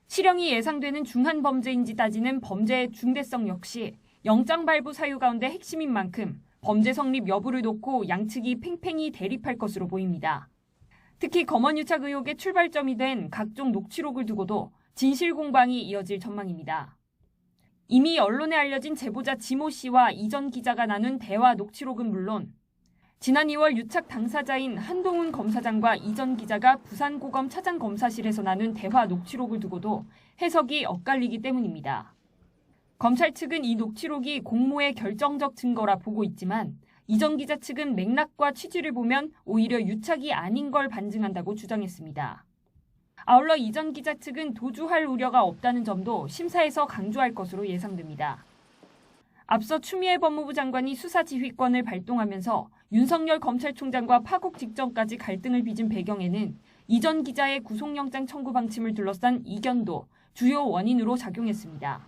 실형이 예상되는 중한 범죄인지 따지는 범죄의 중대성 역시 영장 발부 사유 가운데 핵심인 만큼 범죄 성립 여부를 놓고 양측이 팽팽히 대립할 것으로 보입니다. 특히 검언유착 의혹의 출발점이 된 각종 녹취록을 두고도 진실 공방이 이어질 전망입니다. 이미 언론에 알려진 제보자 지모 씨와 이 전 기자가 나눈 대화 녹취록은 물론 지난 2월 유착 당사자인 한동훈 검사장과 이 전 기자가 부산고검 차장검사실에서 나눈 대화 녹취록을 두고도 해석이 엇갈리기 때문입니다. 검찰 측은 이 녹취록이 공모의 결정적 증거라 보고 있지만 이 전 기자 측은 맥락과 취지를 보면 오히려 유착이 아닌 걸 반증한다고 주장했습니다. 아울러 이 전 기자 측은 도주할 우려가 없다는 점도 심사에서 강조할 것으로 예상됩니다. 앞서 추미애 법무부 장관이 수사지휘권을 발동하면서 윤석열 검찰총장과 파국 직전까지 갈등을 빚은 배경에는 이 전 기자의 구속영장 청구 방침을 둘러싼 이견도 주요 원인으로 작용했습니다.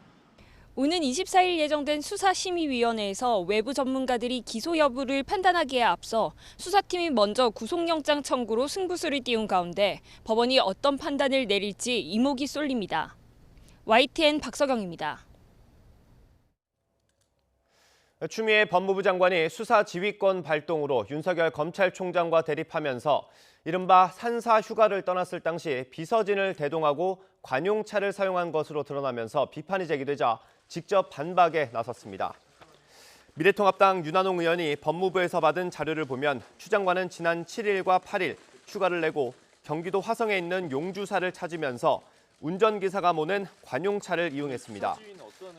오는 24일 예정된 수사심의위원회에서 외부 전문가들이 기소 여부를 판단하기에 앞서 수사팀이 먼저 구속영장 청구로 승부수를 띄운 가운데 법원이 어떤 판단을 내릴지 이목이 쏠립니다. YTN 박석영입니다. 추미애 법무부 장관이 수사지휘권 발동으로 윤석열 검찰총장과 대립하면서 이른바 산사 휴가를 떠났을 당시 비서진을 대동하고 관용차를 사용한 것으로 드러나면서 비판이 제기되자 직접 반박에 나섰습니다. 미래통합당 윤한홍 의원이 법무부에서 받은 자료를 보면 추 장관은 지난 7일과 8일 휴가를 내고 경기도 화성에 있는 용주사를 찾으면서 운전기사가 모는 관용차를 이용했습니다.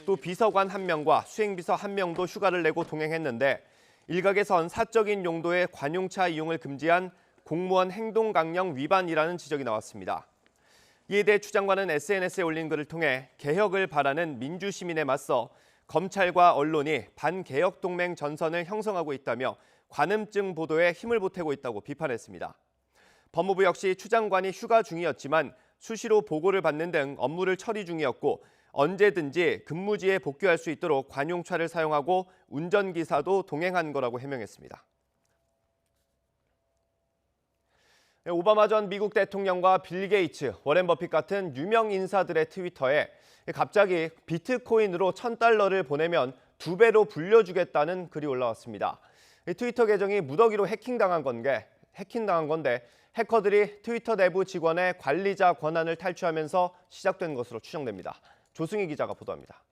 또 비서관 1명과 수행비서 1명도 휴가를 내고 동행했는데 일각에선 사적인 용도의 관용차 이용을 금지한 공무원 행동강령 위반이라는 지적이 나왔습니다. 이에 대해 추 장관은 SNS에 올린 글을 통해 개혁을 바라는 민주시민에 맞서 검찰과 언론이 반개혁 동맹 전선을 형성하고 있다며 관음증 보도에 힘을 보태고 있다고 비판했습니다. 법무부 역시 추 장관이 휴가 중이었지만 수시로 보고를 받는 등 업무를 처리 중이었고 언제든지 근무지에 복귀할 수 있도록 관용차를 사용하고 운전기사도 동행한 거라고 해명했습니다. 오바마 전 미국 대통령과 빌 게이츠, 워렌 버핏 같은 유명 인사들의 트위터에 갑자기 비트코인으로 $1,000를 보내면 2배로 불려주겠다는 글이 올라왔습니다. 트위터 계정이 무더기로 해킹당한 건데 해커들이 트위터 내부 직원의 관리자 권한을 탈취하면서 시작된 것으로 추정됩니다. 조승희 기자가 보도합니다.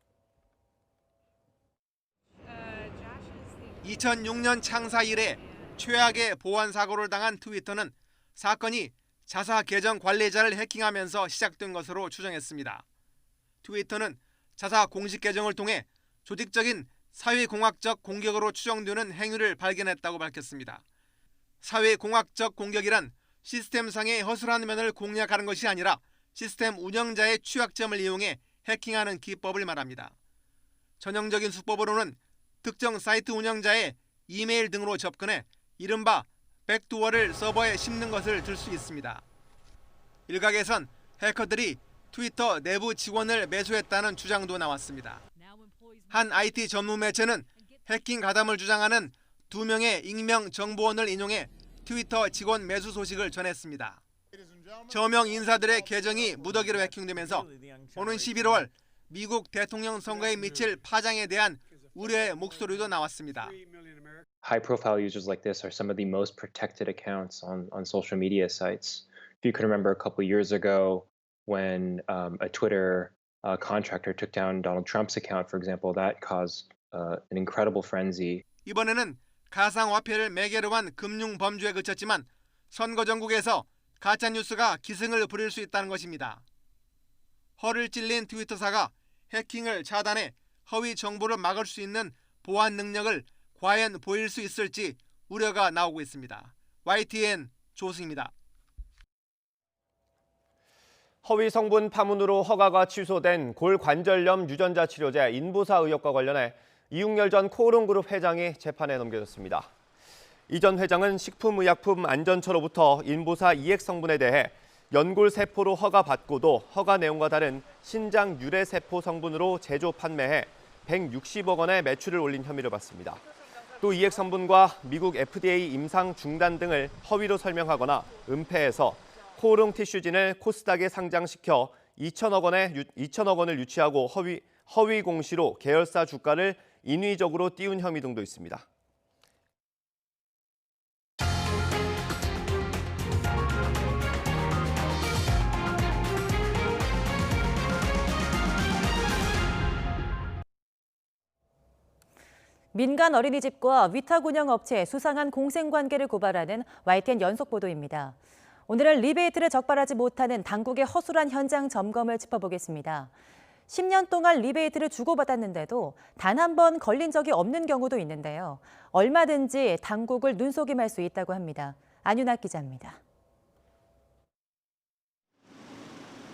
2006년 창사 이래 최악의 보안 사고를 당한 트위터는 사건이 자사 계정 관리자를 해킹하면서 시작된 것으로 추정했습니다. 트위터는 자사 공식 계정을 통해 조직적인 사회공학적 공격으로 추정되는 행위를 발견했다고 밝혔습니다. 사회공학적 공격이란 시스템상의 허술한 면을 공략하는 것이 아니라 시스템 운영자의 취약점을 이용해 해킹하는 기법을 말합니다. 전형적인 수법으로는 특정 사이트 운영자의 이메일 등으로 접근해 이른바 백도어를 서버에 심는 것을 들 수 있습니다. 일각에선 해커들이 트위터 내부 직원을 매수했다는 주장도 나왔습니다. 한 IT 전문 매체는 해킹 가담을 주장하는 2명의 익명 정보원을 인용해 트위터 직원 매수 소식을 전했습니다. 저명 인사들의 계정이 무더기로 해킹되면서 오는 11월 미국 대통령 선거에 미칠 파장에 대한 우려의 목소리도 나왔습니다. High-profile users like this are some of the most protected accounts on social media sites. If you can remember a couple years ago when a Twitter contractor took down Donald Trump's account, for example, that caused an incredible frenzy. 이번에는 가상화폐를 매개로 한 금융 범죄에 그쳤지만 선거 전국에서 가짜뉴스가 기승을 부릴 수 있다는 것입니다. 허를 찔린 트위터사가 해킹을 차단해 허위 정보를 막을 수 있는 보안 능력을 과연 보일 수 있을지 우려가 나오고 있습니다. YTN 조승입니다. 허위 성분 파문으로 허가가 취소된 골관절염 유전자 치료제 인보사 의혹과 관련해 이웅열 전 코오롱그룹 회장이 재판에 넘겨졌습니다. 이 전 회장은 식품의약품안전처로부터 인보사 이액 성분에 대해 연골세포로 허가받고도 허가 내용과 다른 신장 유래세포 성분으로 제조 판매해 160억 원의 매출을 올린 혐의를 받습니다. 또 이액 성분과 미국 FDA 임상 중단 등을 허위로 설명하거나 은폐해서 코오롱 티슈진을 코스닥에 상장시켜 2천억 원을 유치하고 허위 공시로 계열사 주가를 인위적으로 띄운 혐의 등도 있습니다. 민간 어린이집과 위탁 운영업체의 수상한 공생관계를 고발하는 YTN 연속 보도입니다. 오늘은 리베이트를 적발하지 못하는 당국의 허술한 현장 점검을 짚어보겠습니다. 10년 동안 리베이트를 주고받았는데도 단 한 번 걸린 적이 없는 경우도 있는데요. 얼마든지 당국을 눈속임할 수 있다고 합니다. 안윤학 기자입니다.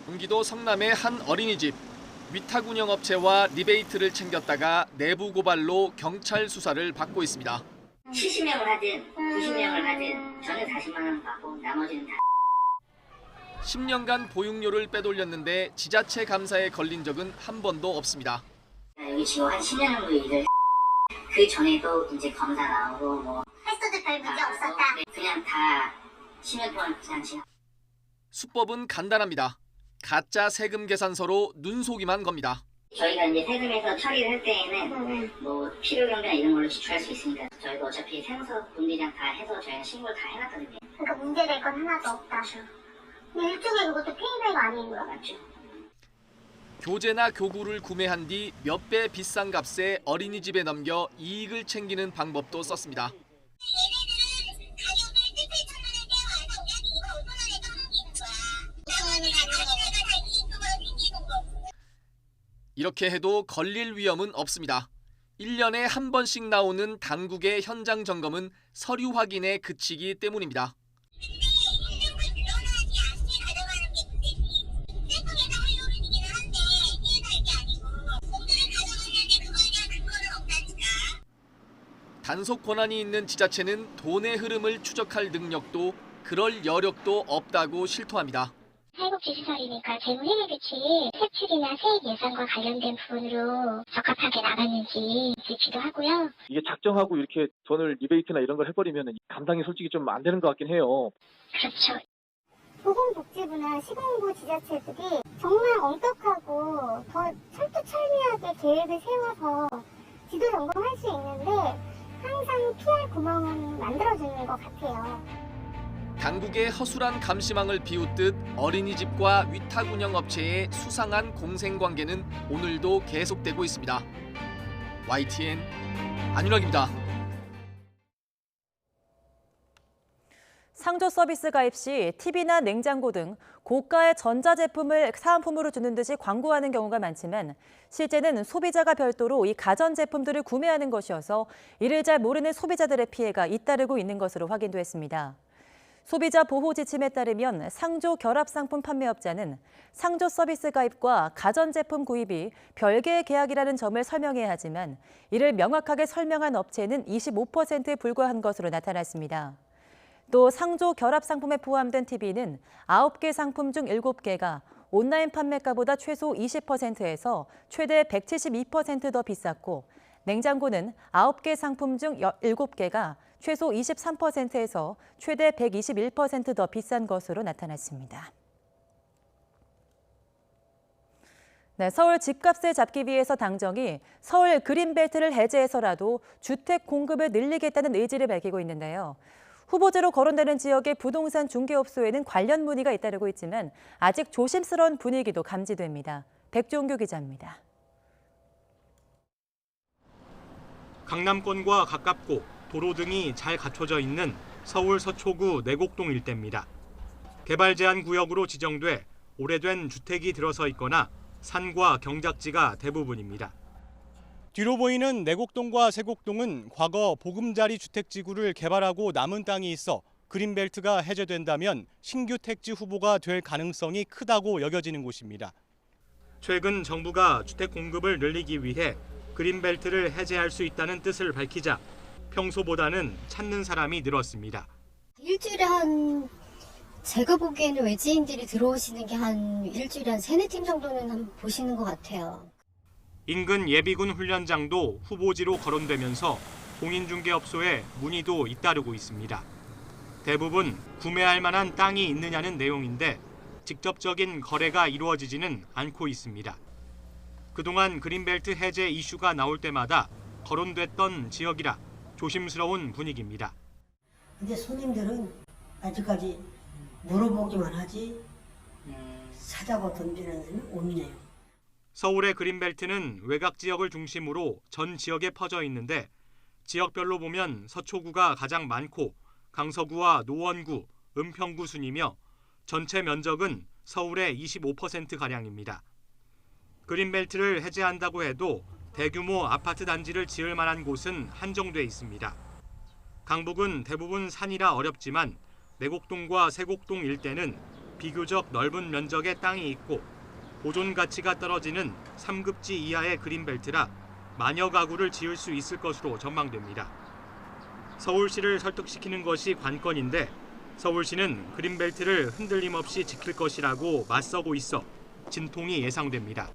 경기도 성남의 한 어린이집. 위탁 운영업체와 리베이트를 챙겼다가 내부 고발로 경찰 수사를 받고 있습니다. 70명을 하든 90명을 하든 저는 40만 원 받고 나머지는 다 10년간 보육료를 빼돌렸는데 지자체 감사에 걸린 적은 한 번도 없습니다. 여기 지금 한 10년 정도 일을 그 전에도 이제 검사 나오고 뭐 횟수도 별 문제 없었다. 그냥 다 10년 동안 그냥 지나. 수법은 간단합니다. 가짜 세금 계산서로 눈속임한 겁니다. 저희가 이제 세금에서 처리를 할 때에는 뭐 필요 경비나 이런 걸로 지출할 수 있으니까 저희가 어차피 세무서 본대장 다 해서 저희가 신고를 다 해놨거든요. 그러니까 문제될 건 하나도 없다. 근데 일종의 그것도 페이백 아닌 거야, 맞죠? 교재나 교구를 구매한 뒤 몇 배 비싼 값에 어린이집에 넘겨 이익을 챙기는 방법도 썼습니다. 이렇게 해도 걸릴 위험은 없습니다. 1년에 한 번씩 나오는 당국의 현장 점검은 서류 확인에 그치기 때문입니다. 단속 권한이 있는 지자체는 돈의 흐름을 추적할 능력도 그럴 여력도 없다고 실토합니다. 사회복지시설이니까 재무회계규칙, 세출이나 세액 예산과 관련된 부분으로 적합하게 나갔는지 지키도 하고요. 이게 작정하고 이렇게 돈을 리베이트나 이런 걸 해버리면 감당이 솔직히 좀 안 되는 것 같긴 해요. 그렇죠. 보건복지부나 시군구 지자체들이 정말 엄격하고 더 철두철미하게 계획을 세워서 지도 점검할 수 있는데 항상 피할 구멍은 만들어주는 것 같아요. 당국의 허술한 감시망을 비웃듯 어린이집과 위탁 운영업체의 수상한 공생관계는 오늘도 계속되고 있습니다. YTN 안윤학입니다. 상조 서비스 가입 시 TV나 냉장고 등 고가의 전자제품을 사은품으로 주는 듯이 광고하는 경우가 많지만 실제는 소비자가 별도로 이 가전제품들을 구매하는 것이어서 이를 잘 모르는 소비자들의 피해가 잇따르고 있는 것으로 확인됐습니다. 소비자 보호 지침에 따르면 상조 결합 상품 판매업자는 상조 서비스 가입과 가전제품 구입이 별개의 계약이라는 점을 설명해야 하지만 이를 명확하게 설명한 업체는 25%에 불과한 것으로 나타났습니다. 또 상조 결합 상품에 포함된 TV는 9개 상품 중 7개가 온라인 판매가보다 최소 20%에서 최대 172% 더 비쌌고 냉장고는 9개 상품 중 7개가 최소 23%에서 최대 121% 더 비싼 것으로 나타났습니다. 네, 서울 집값을 잡기 위해서 당정이 서울 그린벨트를 해제해서라도 주택 공급을 늘리겠다는 의지를 밝히고 있는데요. 후보지로 거론되는 지역의 부동산 중개업소에는 관련 문의가 잇따르고 있지만 아직 조심스러운 분위기도 감지됩니다. 백종규 기자입니다. 강남권과 가깝고 도로 등이 잘 갖춰져 있는 서울 서초구 내곡동 일대입니다. 개발 제한 구역으로 지정돼 오래된 주택이 들어서 있거나 산과 경작지가 대부분입니다. 뒤로 보이는 내곡동과 세곡동은 과거 보금자리 주택지구를 개발하고 남은 땅이 있어 그린벨트가 해제된다면 신규 택지 후보가 될 가능성이 크다고 여겨지는 곳입니다. 최근 정부가 주택 공급을 늘리기 위해 그린벨트를 해제할 수 있다는 뜻을 밝히자 평소보다는 찾는 사람이 늘었습니다. 일주일에 제가 보기에는 외지인들이 들어오시는 게 한 일주일에 한 3-4팀 정도는 한 보시는 것 같아요. 인근 예비군 훈련장도 후보지로 거론되면서 공인중개업소에 문의도 잇따르고 있습니다. 대부분 구매할 만한 땅이 있느냐는 내용인데 직접적인 거래가 이루어지지는 않고 있습니다. 그동안 그린벨트 해제 이슈가 나올 때마다 거론됐던 지역이라 조심스러운 분위기입니다. 근데 손님들은 아직까지 물어보기만 하지 사자고 던지는 데는 없네요. 서울의 그린벨트는 외곽 지역을 중심으로 전 지역에 퍼져 있는데 지역별로 보면 서초구가 가장 많고 강서구와 노원구, 은평구 순이며 전체 면적은 서울의 25%가량입니다. 그린벨트를 해제한다고 해도 대규모 아파트 단지를 지을 만한 곳은 한정돼 있습니다. 강북은 대부분 산이라 어렵지만 내곡동과 세곡동 일대는 비교적 넓은 면적의 땅이 있고 보존 가치가 떨어지는 3급지 이하의 그린벨트라 만여 가구를 지을 수 있을 것으로 전망됩니다. 서울시를 설득시키는 것이 관건인데 서울시는 그린벨트를 흔들림 없이 지킬 것이라고 맞서고 있어 진통이 예상됩니다.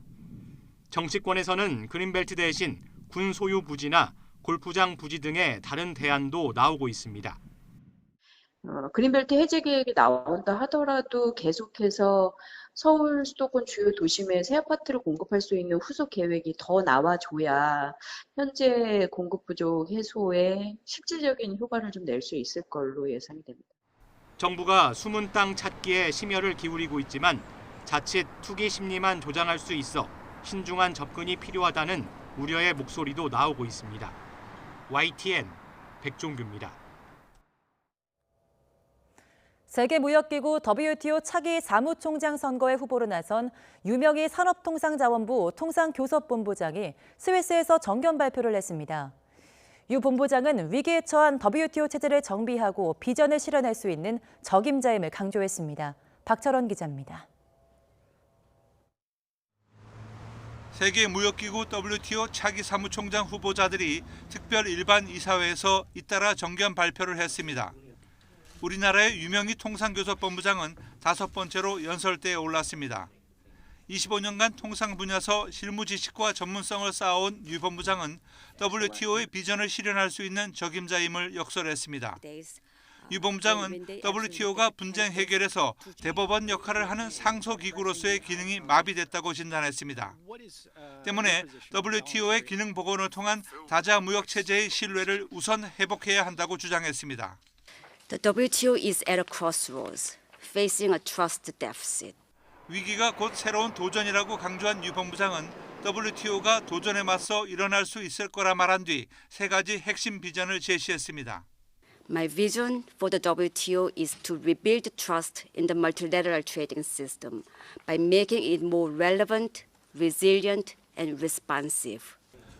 정치권에서는 그린벨트 대신 군 소유 부지나 골프장 부지 등의 다른 대안도 나오고 있습니다. 그린벨트 해제 계획이 나온다 하더라도 계속해서 서울 수도권 주요 도심에 새 아파트를 공급할 수 있는 후속 계획이 더 나와줘야 현재 공급 부족 해소에 실질적인 효과를 좀 낼 수 있을 걸로 예상이 됩니다. 정부가 숨은 땅 찾기에 심혈을 기울이고 있지만 자칫 투기 심리만 조장할 수 있어 신중한 접근이 필요하다는 우려의 목소리도 나오고 있습니다. YTN 백종규입니다. 세계무역기구 WTO 차기 사무총장 선거에 후보로 나선 유명희 산업통상자원부 통상교섭본부장이 스위스에서 정견 발표를 했습니다. 유 본부장은 위기에 처한 WTO 체제를 정비하고 비전을 실현할 수 있는 적임자임을 강조했습니다. 박철원 기자입니다. 세계무역기구 WTO 차기 사무총장 후보자들이 특별 일반 이사회에서 잇따라 정견 발표를 했습니다. 우리나라의 유명희 통상교섭본부장은 5번째로 연설대에 올랐습니다. 25년간 통상 분야에서 실무 지식과 전문성을 쌓아온 유 본부장은 WTO의 비전을 실현할 수 있는 적임자임을 역설했습니다. 유 본부장은 WTO가 분쟁 해결에서 대법원 역할을 하는 상소기구로서의 기능이 마비됐다고 진단했습니다. 때문에 WTO의 기능 복원을 통한 다자 무역 체제의 신뢰를 우선 회복해야 한다고 주장했습니다. The WTO is at a crossroads, facing a trust deficit. 위기가 곧 새로운 도전이라고 강조한 유 본부장은 WTO가 도전에 맞서 일어날 수 있을 거라 말한 뒤 3가지 핵심 비전을 제시했습니다. My vision for the WTO is to rebuild trust in the multilateral trading system by making it more relevant, resilient, and responsive.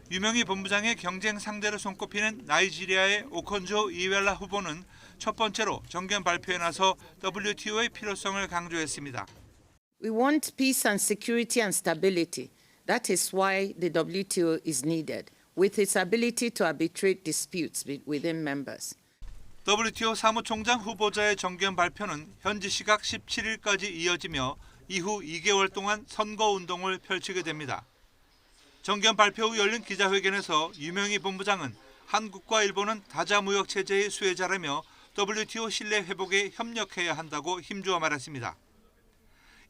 유명희 본부장의 경쟁 상대로 손꼽히는 나이지리아의 오콘조 이웰라 후보는 첫 번째로 정견 발표에 나서 WTO의 필요성을 강조했습니다. We want peace and security and stability. That is why the WTO is needed, with its ability to arbitrate disputes within members. WTO 사무총장 후보자의 정견 발표는 현지 시각 17일까지 이어지며 이후 2개월 동안 선거운동을 펼치게 됩니다. 정견 발표 후 열린 기자회견에서 유명희 본부장은 한국과 일본은 다자무역 체제의 수혜자라며 WTO 신뢰 회복에 협력해야 한다고 힘주어 말했습니다.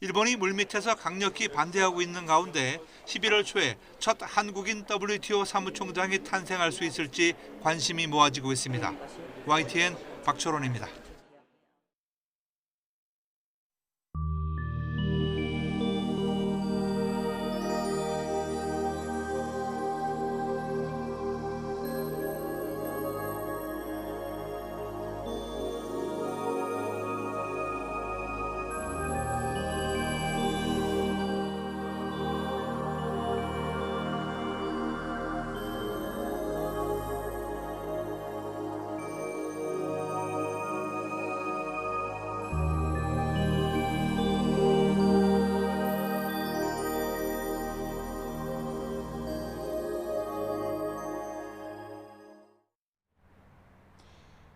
일본이 물밑에서 강력히 반대하고 있는 가운데 11월 초에 첫 한국인 WTO 사무총장이 탄생할 수 있을지 관심이 모아지고 있습니다. YTN 박철원입니다.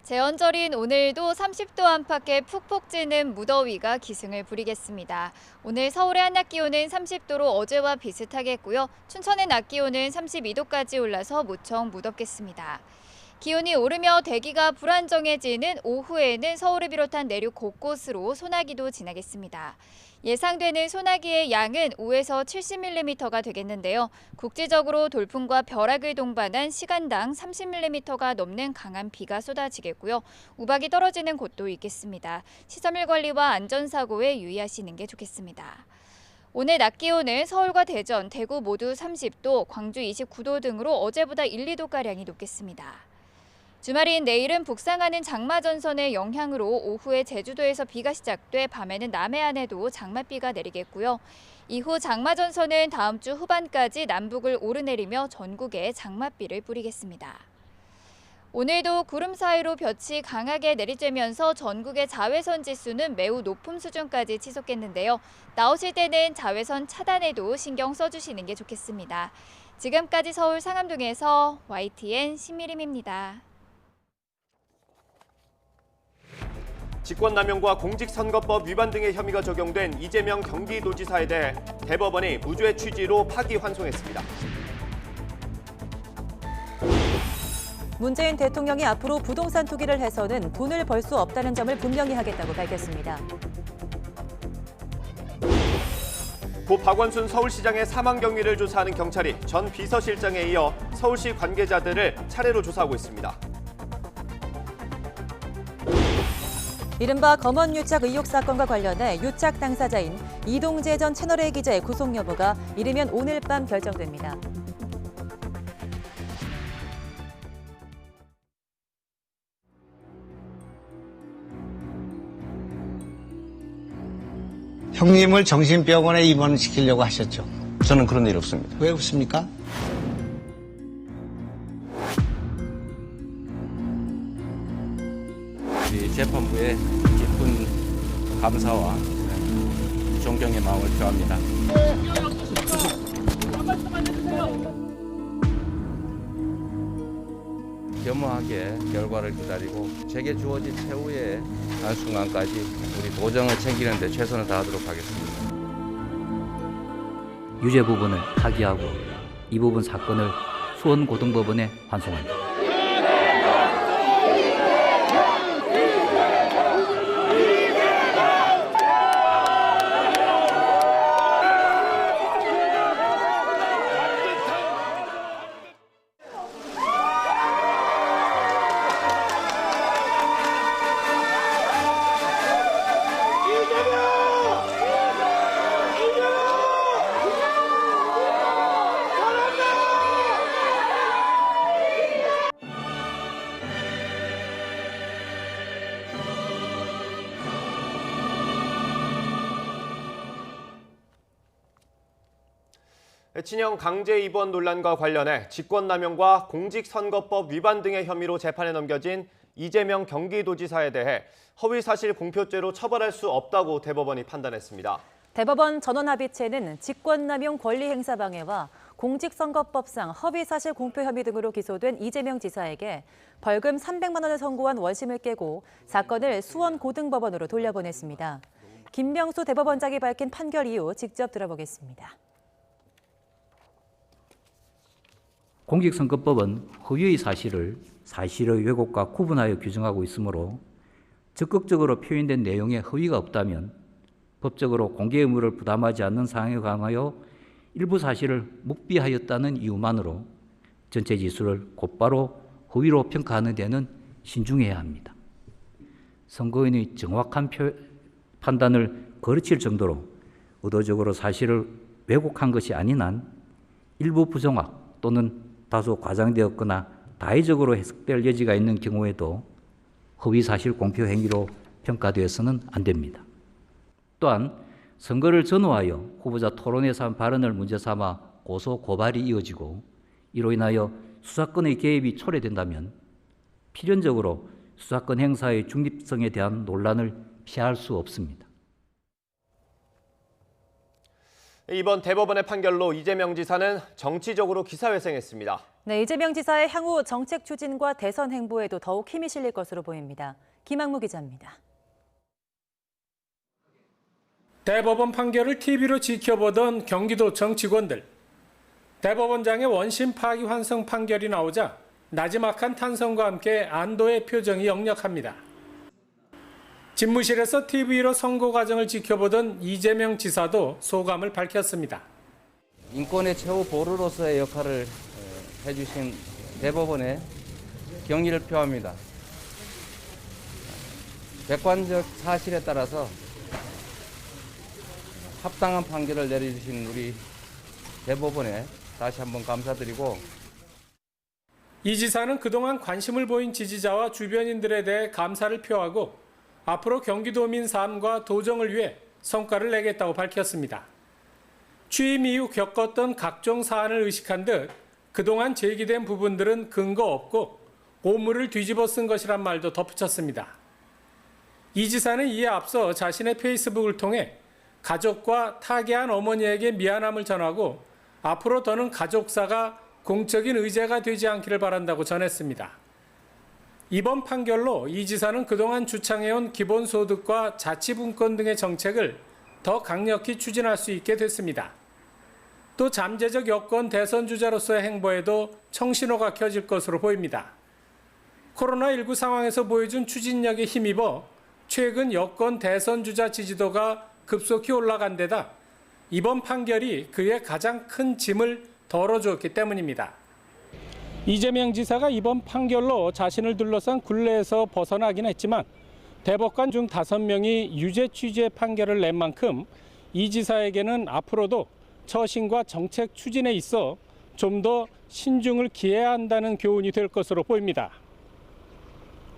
제헌절인 오늘도 30도 안팎의 푹푹 찌는 무더위가 기승을 부리겠습니다. 오늘 서울의 한낮 기온은 30도로 어제와 비슷하겠고요. 춘천의 낮 기온은 32도까지 올라서 무척 무덥겠습니다. 기온이 오르며 대기가 불안정해지는 오후에는 서울을 비롯한 내륙 곳곳으로 소나기도 지나겠습니다. 예상되는 소나기의 양은 5에서 70mm가 되겠는데요. 국지적으로 돌풍과 벼락을 동반한 시간당 30mm가 넘는 강한 비가 쏟아지겠고요. 우박이 떨어지는 곳도 있겠습니다. 시설물 관리와 안전사고에 유의하시는 게 좋겠습니다. 오늘 낮 기온은 서울과 대전, 대구 모두 30도, 광주 29도 등으로 어제보다 1, 2도가량이 높겠습니다. 주말인 내일은 북상하는 장마전선의 영향으로 오후에 제주도에서 비가 시작돼 밤에는 남해안에도 장맛비가 내리겠고요. 이후 장마전선은 다음 주 후반까지 남북을 오르내리며 전국에 장맛비를 뿌리겠습니다. 오늘도 구름 사이로 볕이 강하게 내리쬐면서 전국의 자외선 지수는 매우 높은 수준까지 치솟겠는데요. 나오실 때는 자외선 차단에도 신경 써주시는 게 좋겠습니다. 지금까지 서울 상암동에서 YTN 신미림입니다. 직권남용과 공직선거법 위반 등의 혐의가 적용된 이재명 경기도지사에 대해 대법원이 무죄 취지로 파기환송했습니다. 문재인 대통령이 앞으로 부동산 투기를 해서는 돈을 벌 수 없다는 점을 분명히 하겠다고 밝혔습니다. 고 박원순 서울시장의 사망 경위를 조사하는 경찰이 전 비서실장에 이어 서울시 관계자들을 차례로 조사하고 있습니다. 이른바 검언유착 의혹 사건과 관련해 유착 당사자인 이동재 전 채널A 기자의 구속 여부가 이르면 오늘 밤 결정됩니다. 형님을 정신병원에 입원시키려고 하셨죠? 저는 그런 일 없습니다. 왜 없습니까? 우리 재판부에 깊은 감사와 존경의 마음을 표합니다. 겸허하게 결과를 기다리고 제게 주어진 최후의 한순간까지 우리 도정을 챙기는 데 최선을 다하도록 하겠습니다. 유죄 부분을 타기하고 이 부분 사건을 수원고등법원에 환송합니다. 친형 강제 입원 논란과 관련해 직권남용과 공직선거법 위반 등의 혐의로 재판에 넘겨진 이재명 경기도지사에 대해 허위사실 공표죄로 처벌할 수 없다고 대법원이 판단했습니다. 대법원 전원합의체는 직권남용 권리행사방해와 공직선거법상 허위사실 공표 혐의 등으로 기소된 이재명 지사에게 벌금 300만 원을 선고한 원심을 깨고 사건을 수원고등법원으로 돌려보냈습니다. 김명수 대법원장이 밝힌 판결 이유 직접 들어보겠습니다. 공직선거법은 허위의 사실을 사실의 왜곡과 구분하여 규정하고 있으므로 적극적으로 표현된 내용에 허위가 없다면 법적으로 공개 의무를 부담하지 않는 상황에 관하여 일부 사실을 묵비하였다는 이유만으로 전체 지수를 곧바로 허위로 평가하는 데는 신중해야 합니다. 선거인의 정확한 판단을 거르칠 정도로 의도적으로 사실을 왜곡한 것이 아닌 한 일부 부정확 또는 다소 과장되었거나 다의적으로 해석될 여지가 있는 경우에도 허위사실 공표 행위로 평가되어서는 안 됩니다. 또한 선거를 전후하여 후보자 토론에서 한 발언을 문제 삼아 고소, 고발이 이어지고 이로 인하여 수사권의 개입이 초래된다면 필연적으로 수사권 행사의 중립성에 대한 논란을 피할 수 없습니다. 이번 대법원의 판결로 이재명 지사는 정치적으로 기사회생했습니다. 네, 이재명 지사의 향후 정책 추진과 대선 행보에도 더욱 힘이 실릴 것으로 보입니다. 김학무 기자입니다. 대법원 판결을 TV로 지켜보던 경기도 정치권들. 대법원장의 원심 파기환송 판결이 나오자 나지막한 탄성과 함께 안도의 표정이 역력합니다. 집무실에서 TV로 선고 과정을 지켜보던 이재명 지사도 소감을 밝혔습니다. 인권의 최후 보루로서의 역할을 해주신 대법원에 경의를 표합니다. 객관적 사실에 따라서 합당한 판결을 내려주신 우리 대법원에 다시 한번 감사드리고, 이 지사는 그동안 관심을 보인 지지자와 주변인들에 대해 감사를 표하고 앞으로 경기도민 삶과 도정을 위해 성과를 내겠다고 밝혔습니다. 취임 이후 겪었던 각종 사안을 의식한 듯 그동안 제기된 부분들은 근거 없고 오물을 뒤집어 쓴 것이란 말도 덧붙였습니다. 이 지사는 이에 앞서 자신의 페이스북을 통해 가족과 타계한 어머니에게 미안함을 전하고 앞으로 더는 가족사가 공적인 의제가 되지 않기를 바란다고 전했습니다. 이번 판결로 이 지사는 그동안 주창해온 기본소득과 자치분권 등의 정책을 더 강력히 추진할 수 있게 됐습니다. 또 잠재적 여권 대선 주자로서의 행보에도 청신호가 켜질 것으로 보입니다. 코로나19 상황에서 보여준 추진력에 힘입어 최근 여권 대선 주자 지지도가 급속히 올라간 데다 이번 판결이 그의 가장 큰 짐을 덜어주었기 때문입니다. 이재명 지사가 이번 판결로 자신을 둘러싼 굴레에서 벗어나긴 했지만 대법관 중 5명이 유죄 취지의 판결을 낸 만큼 이 지사에게는 앞으로도 처신과 정책 추진에 있어 좀 더 신중을 기해야 한다는 교훈이 될 것으로 보입니다.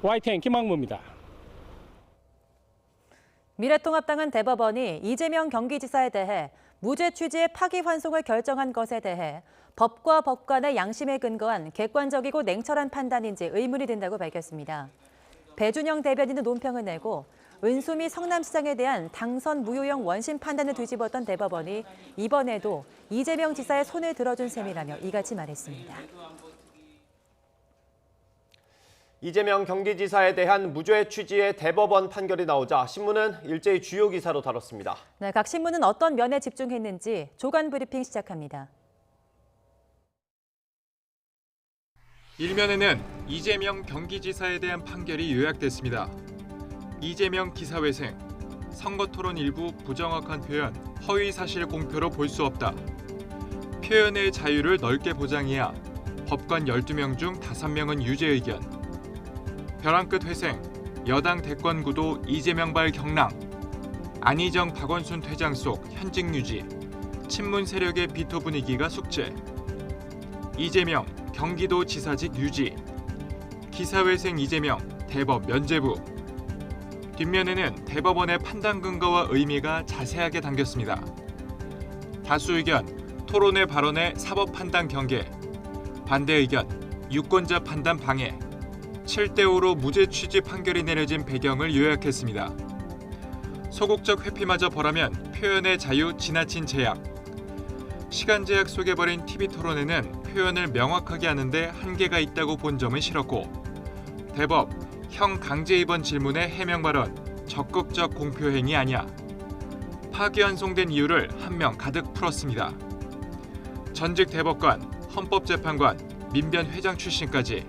YTN 김학무입니다. 미래통합당은 대법원이 이재명 경기지사에 대해 무죄 취지의 파기환송을 결정한 것에 대해 법과 법관의 양심에 근거한 객관적이고 냉철한 판단인지 의문이 든다고 밝혔습니다. 배준영 대변인은 논평을 내고 은수미 성남시장에 대한 당선 무효형 원심 판단을 뒤집었던 대법원이 이번에도 이재명 지사의 손을 들어준 셈이라며 이같이 말했습니다. 이재명 경기지사에 대한 무죄 취지의 대법원 판결이 나오자 신문은 일제히 주요 기사로 다뤘습니다. 네, 각 신문은 어떤 면에 집중했는지 조간 브리핑 시작합니다. 일면에는 이재명 경기지사에 대한 판결이 요약됐습니다. 이재명 기사회생, 선거토론 일부 부정확한 표현, 허위사실 공표로 볼 수 없다. 표현의 자유를 넓게 보장해야 법관 12명 중 5명은 유죄 의견. 벼랑 끝 회생, 여당 대권 구도 이재명발 경랑. 안희정 박원순 퇴장 속 현직 유지. 친문 세력의 비토 분위기가 숙제. 이재명 경기도 지사직 유지. 기사회생 이재명 대법 면죄부. 뒷면에는 대법원의 판단 근거와 의미가 자세하게 담겼습니다. 다수 의견, 토론회 발언의 사법 판단 경계. 반대 의견, 유권자 판단 방해. 7대5로 무죄 취지 판결이 내려진 배경을 요약했습니다. 소극적 회피마저 벌하면 표현의 자유 지나친 제약. 시간 제약 속에 버린 TV 토론회는 표현을 명확하게 하는데 한계가 있다고 본 점은 싫었고, 대법, 형 강제 입원 질문의 해명 발언, 적극적 공표 행위 아니야. 파기환송된 이유를 한 명 가득 풀었습니다. 전직 대법관, 헌법재판관, 민변 회장 출신까지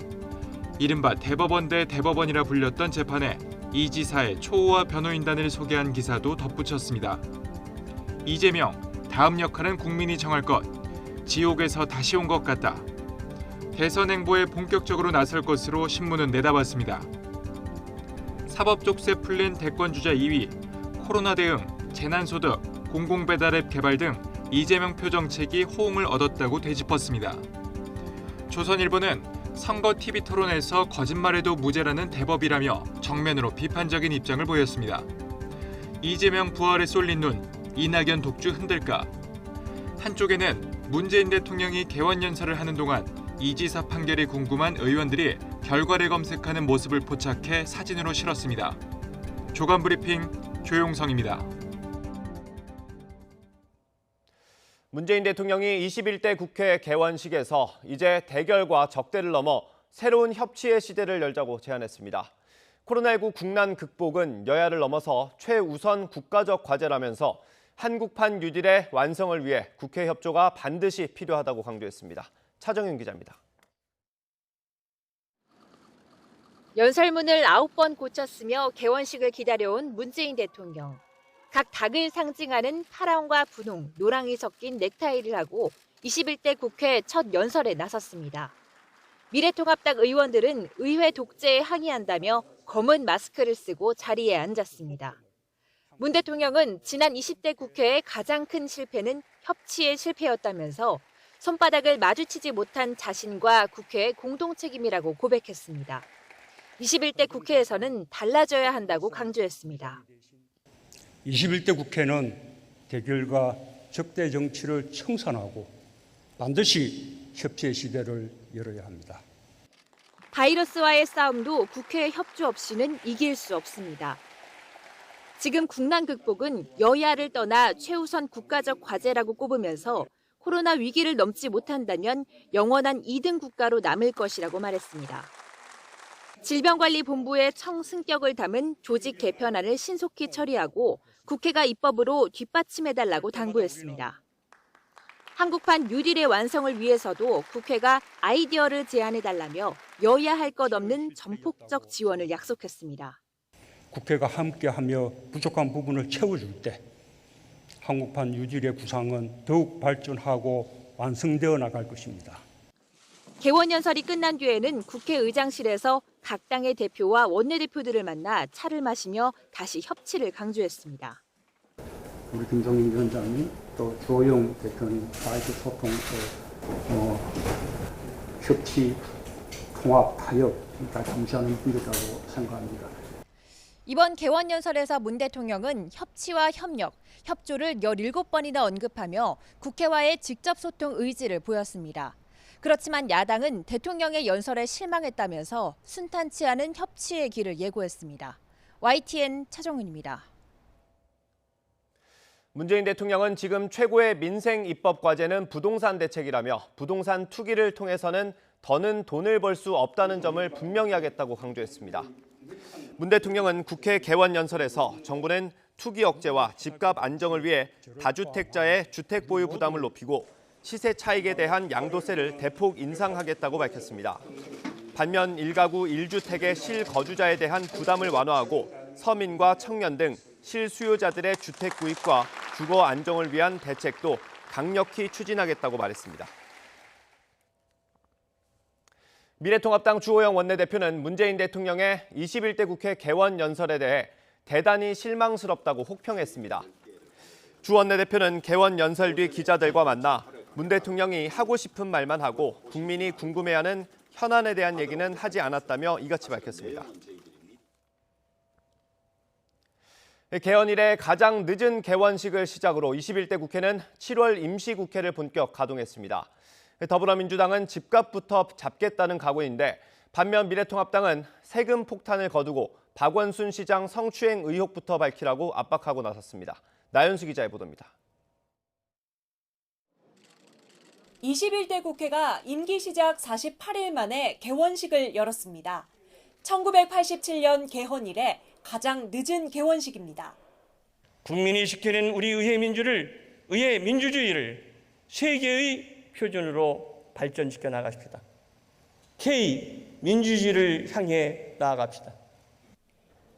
이른바 대법원 대 대법원이라 불렸던 재판에 이 지사의 초호화 변호인단을 소개한 기사도 덧붙였습니다. 이재명, 다음 역할은 국민이 정할 것. 지옥에서 다시 온 것 같다. 대선 행보에 본격적으로 나설 것으로 신문은 내다봤습니다. 사법 족쇄 풀린 대권 주자 2위, 코로나 대응, 재난소득, 공공배달앱 개발 등 이재명 표 정책이 호응을 얻었다고 되짚었습니다. 조선일보는 선거 TV 토론에서 거짓말해도 무죄라는 대법이라며 정면으로 비판적인 입장을 보였습니다. 이재명 부활에 쏠린 눈, 이낙연 독주 흔들까? 한쪽에는 문재인 대통령이 개원연설을 하는 동안 이 지사 판결이 궁금한 의원들이 결과를 검색하는 모습을 포착해 사진으로 실었습니다. 조간 브리핑 조용성입니다. 문재인 대통령이 21대 국회 개원식에서 이제 대결과 적대를 넘어 새로운 협치의 시대를 열자고 제안했습니다. 코로나19 국난 극복은 여야를 넘어서 최우선 국가적 과제라면서 한국판 뉴딜의 완성을 위해 국회 협조가 반드시 필요하다고 강조했습니다. 차정윤 기자입니다. 연설문을 9번 고쳤으며 개원식을 기다려온 문재인 대통령. 각 당을 상징하는 파랑과 분홍, 노랑이 섞인 넥타이를 하고 21대 국회 첫 연설에 나섰습니다. 미래통합당 의원들은 의회 독재에 항의한다며 검은 마스크를 쓰고 자리에 앉았습니다. 문 대통령은 지난 20대 국회의 가장 큰 실패는 협치의 실패였다면서 손바닥을 마주치지 못한 자신과 국회의 공동 책임이라고 고백했습니다. 21대 국회에서는 달라져야 한다고 강조했습니다. 21대 국회는 대결과 적대 정치를 청산하고 반드시 협치의 시대를 열어야 합니다. 바이러스와의 싸움도 국회의 협조 없이는 이길 수 없습니다. 지금 국난 극복은 여야를 떠나 최우선 국가적 과제라고 꼽으면서 코로나 위기를 넘지 못한다면 영원한 2등 국가로 남을 것이라고 말했습니다. 질병관리본부의 청승격을 담은 조직 개편안을 신속히 처리하고 국회가 입법으로 뒷받침해달라고 당부했습니다. 한국판 뉴딜의 완성을 위해서도 국회가 아이디어를 제안해달라며 여야 할 것 없는 전폭적 지원을 약속했습니다. 국회가 함께하며 부족한 부분을 채워줄 때 한국판 뉴딜의 구상은 더욱 발전하고 완성되어 나갈 것입니다. 개원 연설이 끝난 뒤에는 국회의장실에서 각 당의 대표와 원내대표들을 만나 차를 마시며 다시 협치를 강조했습니다. 우리 김성인 위원장님 또 주호영 대표님 사이드 소통, 협치, 통합, 타협 다 중시하는 분이라고 생각합니다. 이번 개원 연설에서 문 대통령은 협치와 협력, 협조를 17번이나 언급하며 국회와의 직접 소통 의지를 보였습니다. 그렇지만 야당은 대통령의 연설에 실망했다면서 순탄치 않은 협치의 길을 예고했습니다. YTN 차정은입니다. 문재인 대통령은 지금 최고의 민생 입법 과제는 부동산 대책이라며 부동산 투기를 통해서는 더는 돈을 벌 수 없다는 점을 분명히 하겠다고 강조했습니다. 문 대통령은 국회 개원 연설에서 정부는 투기 억제와 집값 안정을 위해 다주택자의 주택 보유 부담을 높이고 시세 차익에 대한 양도세를 대폭 인상하겠다고 밝혔습니다. 반면 1가구 1주택의 실거주자에 대한 부담을 완화하고 서민과 청년 등 실수요자들의 주택 구입과 주거 안정을 위한 대책도 강력히 추진하겠다고 말했습니다. 미래통합당 주호영 원내대표는 문재인 대통령의 21대 국회 개원 연설에 대해 대단히 실망스럽다고 혹평했습니다. 주 원내대표는 개원 연설 뒤 기자들과 만나 문 대통령이 하고 싶은 말만 하고 국민이 궁금해하는 현안에 대한 얘기는 하지 않았다며 이같이 밝혔습니다. 개원 이래 가장 늦은 개원식을 시작으로 21대 국회는 7월 임시국회를 본격 가동했습니다. 더불어민주당은 집값부터 잡겠다는 각오인데 반면 미래통합당은 세금 폭탄을 거두고 박원순 시장 성추행 의혹부터 밝히라고 압박하고 나섰습니다. 나연수 기자의 보도입니다. 21대 국회가 임기 시작 48일 만에 개원식을 열었습니다. 1987년 개헌 이래 가장 늦은 개원식입니다. 국민이 지켜낸 우리 의회 민주주의를 세계의 표준으로 발전시켜 나가십시다. K 민주주의를 향해 나아갑시다.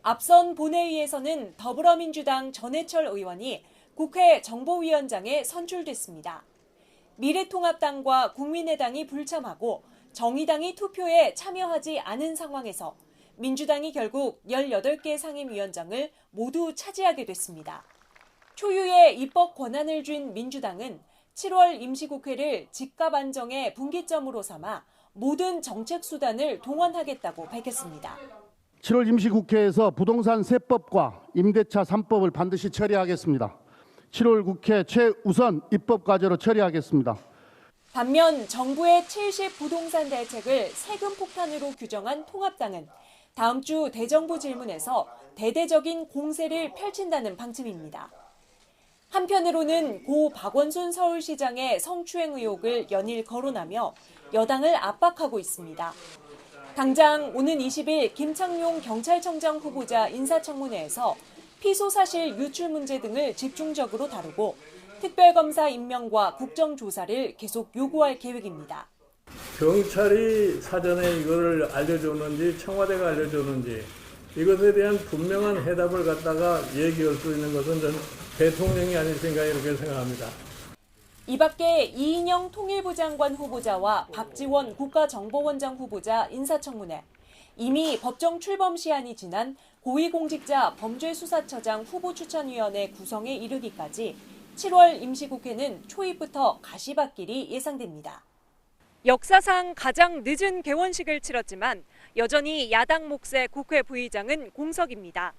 앞선 본회의에서는 더불어민주당 전해철 의원이 국회 정보위원장에 선출됐습니다. 미래통합당과 국민의당이 불참하고 정의당이 투표에 참여하지 않은 상황에서 민주당이 결국 18개 상임위원장을 모두 차지하게 됐습니다. 초유의 입법 권한을 쥔 민주당은 7월 임시국회를 집값 안정의 분기점으로 삼아 모든 정책 수단을 동원하겠다고 밝혔습니다. 7월 임시국회에서 부동산 세법과 임대차 3법을 반드시 처리하겠습니다. 7월 국회 최우선 입법 과제로 처리하겠습니다. 반면 정부의 70 부동산 대책을 세금 폭탄으로 규정한 통합당은 다음 주 대정부 질문에서 대대적인 공세를 펼친다는 방침입니다. 한편으로는 고 박원순 서울시장의 성추행 의혹을 연일 거론하며 여당을 압박하고 있습니다. 당장 오는 20일 김창룡 경찰청장 후보자 인사청문회에서 피소 사실 유출 문제 등을 집중적으로 다루고 특별검사 임명과 국정조사를 계속 요구할 계획입니다. 경찰이 사전에 이거를 알려줬는지 청와대가 알려줬는지 이것에 대한 분명한 해답을 갖다가 얘기할 수 있는 것은 전 대통령이 아닐 생각 이렇게 생각합니다. 이 밖에 이인영 통일부 장관 후보자와 박지원 국가정보원장 후보자 인사청문회, 이미 법정 출범 시한이 지난 고위공직자 범죄수사처장 후보추천위원회 구성에 이르기까지 7월 임시국회는 초입부터 가시밭길이 예상됩니다. 역사상 가장 늦은 개원식을 치렀지만 여전히 야당 몫의 국회 부의장은 공석입니다.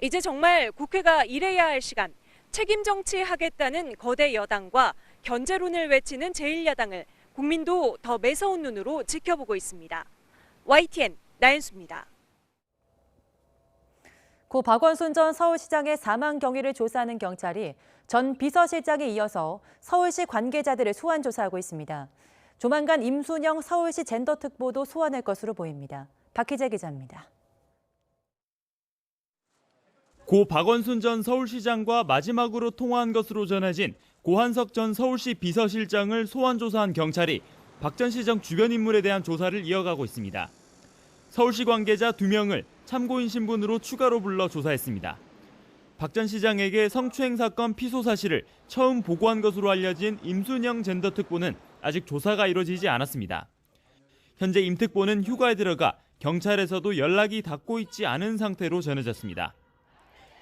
이제 정말 국회가 일해야 할 시간, 책임 정치하겠다는 거대 여당과 견제론을 외치는 제1야당을 국민도 더 매서운 눈으로 지켜보고 있습니다. YTN 나연수입니다. 고 박원순 전 서울시장의 사망 경위를 조사하는 경찰이 전 비서실장에 이어서 서울시 관계자들을 소환 조사하고 있습니다. 조만간 임순영 서울시 젠더특보도 소환할 것으로 보입니다. 박희재 기자입니다. 고 박원순 전 서울시장과 마지막으로 통화한 것으로 전해진 고한석 전 서울시 비서실장을 소환 조사한 경찰이 박 전 시장 주변 인물에 대한 조사를 이어가고 있습니다. 서울시 관계자 2명을 참고인 신분으로 추가로 불러 조사했습니다. 박 전 시장에게 성추행 사건 피소 사실을 처음 보고한 것으로 알려진 임순영 젠더특보는 아직 조사가 이루어지지 않았습니다. 현재 임 특보는 휴가에 들어가 경찰에서도 연락이 닿고 있지 않은 상태로 전해졌습니다.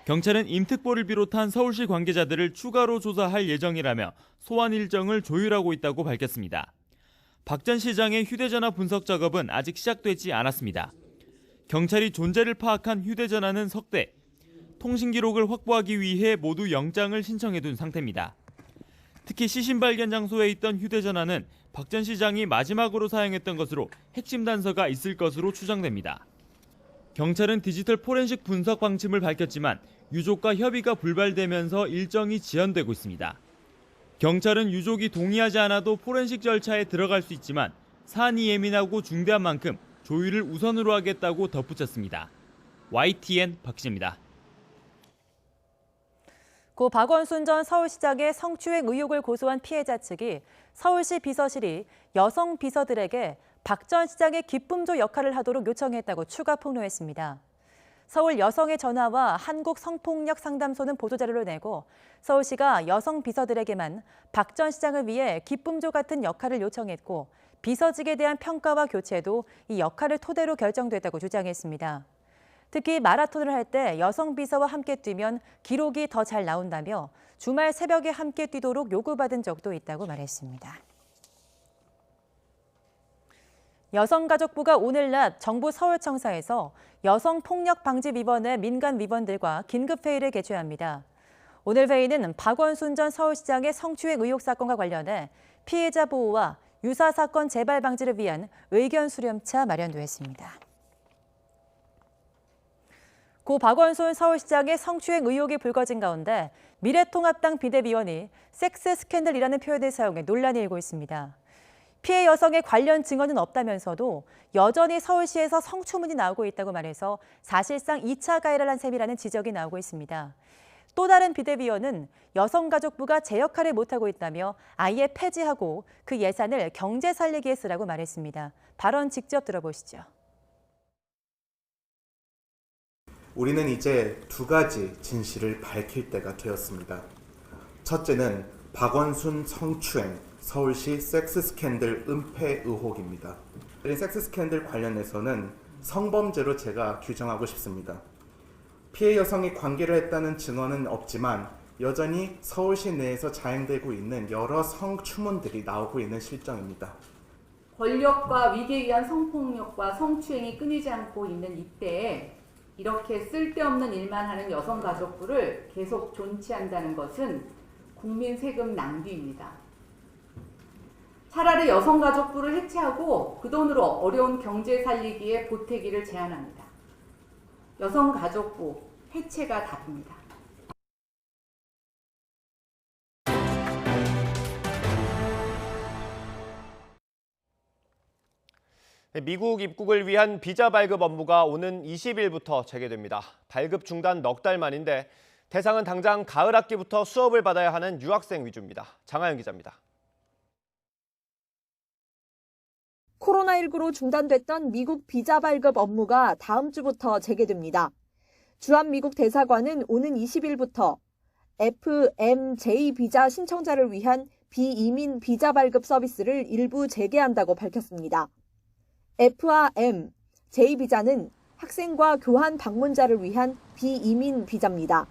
경찰은 임 특보를 비롯한 서울시 관계자들을 추가로 조사할 예정이라며 소환 일정을 조율하고 있다고 밝혔습니다. 박 전 시장의 휴대전화 분석 작업은 아직 시작되지 않았습니다. 경찰이 존재를 파악한 휴대전화는 석 대, 통신 기록을 확보하기 위해 모두 영장을 신청해둔 상태입니다. 특히 시신 발견 장소에 있던 휴대전화는 박 전 시장이 마지막으로 사용했던 것으로 핵심 단서가 있을 것으로 추정됩니다. 경찰은 디지털 포렌식 분석 방침을 밝혔지만 유족과 협의가 불발되면서 일정이 지연되고 있습니다. 경찰은 유족이 동의하지 않아도 포렌식 절차에 들어갈 수 있지만 사안이 예민하고 중대한 만큼 조율을 우선으로 하겠다고 덧붙였습니다. YTN 박시입니다. 고 박원순 전 서울시장의 성추행 의혹을 고소한 피해자 측이 서울시 비서실이 여성 비서들에게 박 전 시장의 기쁨조 역할을 하도록 요청했다고 추가 폭로했습니다. 서울 여성의 전화와 한국성폭력상담소는 보도자료를 내고 서울시가 여성 비서들에게만 박 전 시장을 위해 기쁨조 같은 역할을 요청했고 비서직에 대한 평가와 교체도 이 역할을 토대로 결정됐다고 주장했습니다. 특히 마라톤을 할 때 여성 비서와 함께 뛰면 기록이 더 잘 나온다며 주말 새벽에 함께 뛰도록 요구받은 적도 있다고 말했습니다. 여성가족부가 오늘 낮 정부 서울청사에서 여성폭력방지위원회 민간위원들과 긴급회의를 개최합니다. 오늘 회의는 박원순 전 서울시장의 성추행 의혹 사건과 관련해 피해자 보호와 유사 사건 재발 방지를 위한 의견 수렴차 마련됐습니다. 고 박원순 서울시장의 성추행 의혹이 불거진 가운데 미래통합당 비대위원이 섹스 스캔들이라는 표현을 사용해 논란이 일고 있습니다. 피해 여성의 관련 증언은 없다면서도 여전히 서울시에서 성추문이 나오고 있다고 말해서 사실상 2차 가해를 한 셈이라는 지적이 나오고 있습니다. 또 다른 비대위원은 여성가족부가 제 역할을 못하고 있다며 아예 폐지하고 그 예산을 경제 살리기에 쓰라고 말했습니다. 발언 직접 들어보시죠. 우리는 이제 2가지 진실을 밝힐 때가 되었습니다. 첫째는 박원순 성추행, 서울시 섹스 스캔들 은폐 의혹입니다. 이 섹스 스캔들 관련해서는 성범죄로 제가 규정하고 싶습니다. 피해 여성이 관계를 했다는 증언은 없지만 여전히 서울시 내에서 자행되고 있는 여러 성추문들이 나오고 있는 실정입니다. 권력과 위기에 의한 성폭력과 성추행이 끊이지 않고 있는 이때에 이렇게 쓸데없는 일만 하는 여성가족부를 계속 존치한다는 것은 국민 세금 낭비입니다. 차라리 여성가족부를 해체하고 그 돈으로 어려운 경제 살리기에 보태기를 제안합니다. 여성가족부 해체가 답입니다. 미국 입국을 위한 비자 발급 업무가 오는 20일부터 재개됩니다. 발급 중단 넉 달 만인데 대상은 당장 가을 학기부터 수업을 받아야 하는 유학생 위주입니다. 장하영 기자입니다. 코로나19로 중단됐던 미국 비자 발급 업무가 다음 주부터 재개됩니다. 주한 미국 대사관은 오는 20일부터 FMJ 비자 신청자를 위한 비이민 비자 발급 서비스를 일부 재개한다고 밝혔습니다. F와 M, J 비자는 학생과 교환 방문자를 위한 비이민 비자입니다.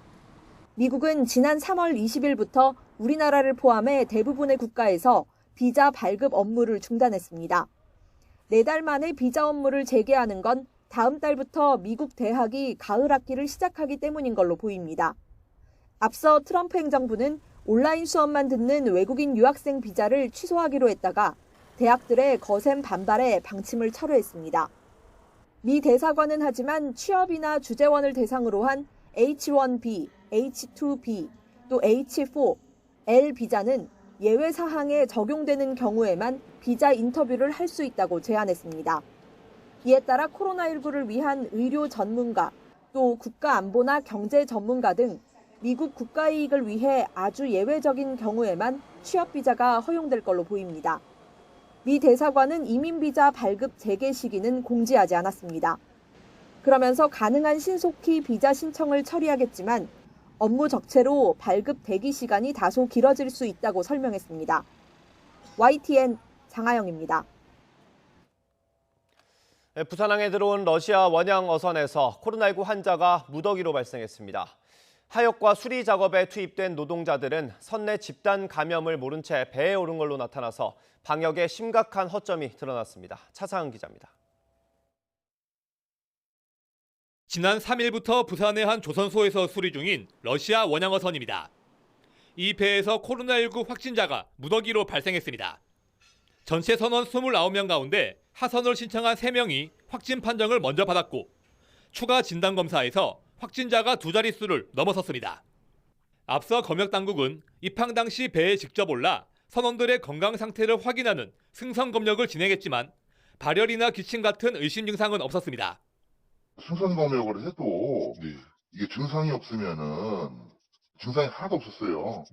미국은 지난 3월 20일부터 우리나라를 포함해 대부분의 국가에서 비자 발급 업무를 중단했습니다. 4달 만에 비자 업무를 재개하는 건 다음 달부터 미국 대학이 가을 학기를 시작하기 때문인 걸로 보입니다. 앞서 트럼프 행정부는 온라인 수업만 듣는 외국인 유학생 비자를 취소하기로 했다가 대학들의 거센 반발에 방침을 철회했습니다. 미 대사관은 하지만 취업이나 주재원을 대상으로 한 H1B, H2B, 또 H4L 비자는 예외 사항에 적용되는 경우에만 비자 인터뷰를 할 수 있다고 제안했습니다. 이에 따라 코로나19를 위한 의료 전문가, 또 국가안보나 경제 전문가 등 미국 국가 이익을 위해 아주 예외적인 경우에만 취업 비자가 허용될 걸로 보입니다. 미 대사관은 이민 비자 발급 재개 시기는 공지하지 않았습니다. 그러면서 가능한 신속히 비자 신청을 처리하겠지만 업무 적체로 발급 대기 시간이 다소 길어질 수 있다고 설명했습니다. YTN 장하영입니다. 부산항에 들어온 러시아 원양 어선에서 코로나19 환자가 무더기로 발생했습니다. 하역과 수리 작업에 투입된 노동자들은 선내 집단 감염을 모른 채 배에 오른 걸로 나타나서 방역에 심각한 허점이 드러났습니다. 차상은 기자입니다. 지난 3일부터 부산의 한 조선소에서 수리 중인 러시아 원양어선입니다. 이 배에서 코로나19 확진자가 무더기로 발생했습니다. 전체 선원 29명 가운데 하선을 신청한 3명이 확진 판정을 먼저 받았고 추가 진단검사에서 확진자가 2자릿수를 넘어섰습니다. 앞서 검역당국은 입항 당시 배에 직접 올라 선원들의 건강 상태를 확인하는 승선 검역을 진행했지만 발열이나 기침 같은 의심 증상은 없었습니다. 승선 검역을 해도 이게 증상이 없으면은 증상이 하나도 없었어요.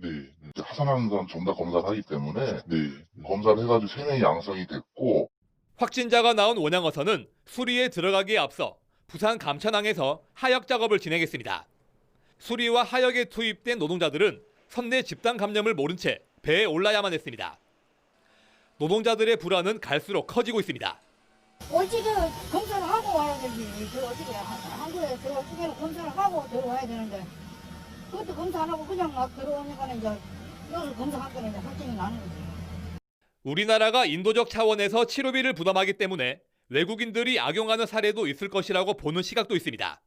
하선하는 사람 전부 다 검사를 하기 때문에 검사를 해가지고 3명이 양성이 됐고 확진자가 나온 원양어선은 수리에 들어가기에 앞서 부산 감천항에서 하역 작업을 진행했습니다. 수리와 하역에 투입된 노동자들은 선내 집단 감염을 모른 채 배에 올라야만 했습니다. 노동자들의 불안은 갈수록 커지고 있습니다. 어찌 검사를 하고 와야 되지. 어떻게 한국에 들어오기로 검사를 하고 들어와야 되는데 그것도 검사 안 하고 그냥 막 들어오니까 이제 여기서 검사할 거는 이제 확진이 나는 거지. 우리나라가 인도적 차원에서 치료비를 부담하기 때문에 외국인들이 악용하는 사례도 있을 것이라고 보는 시각도 있습니다.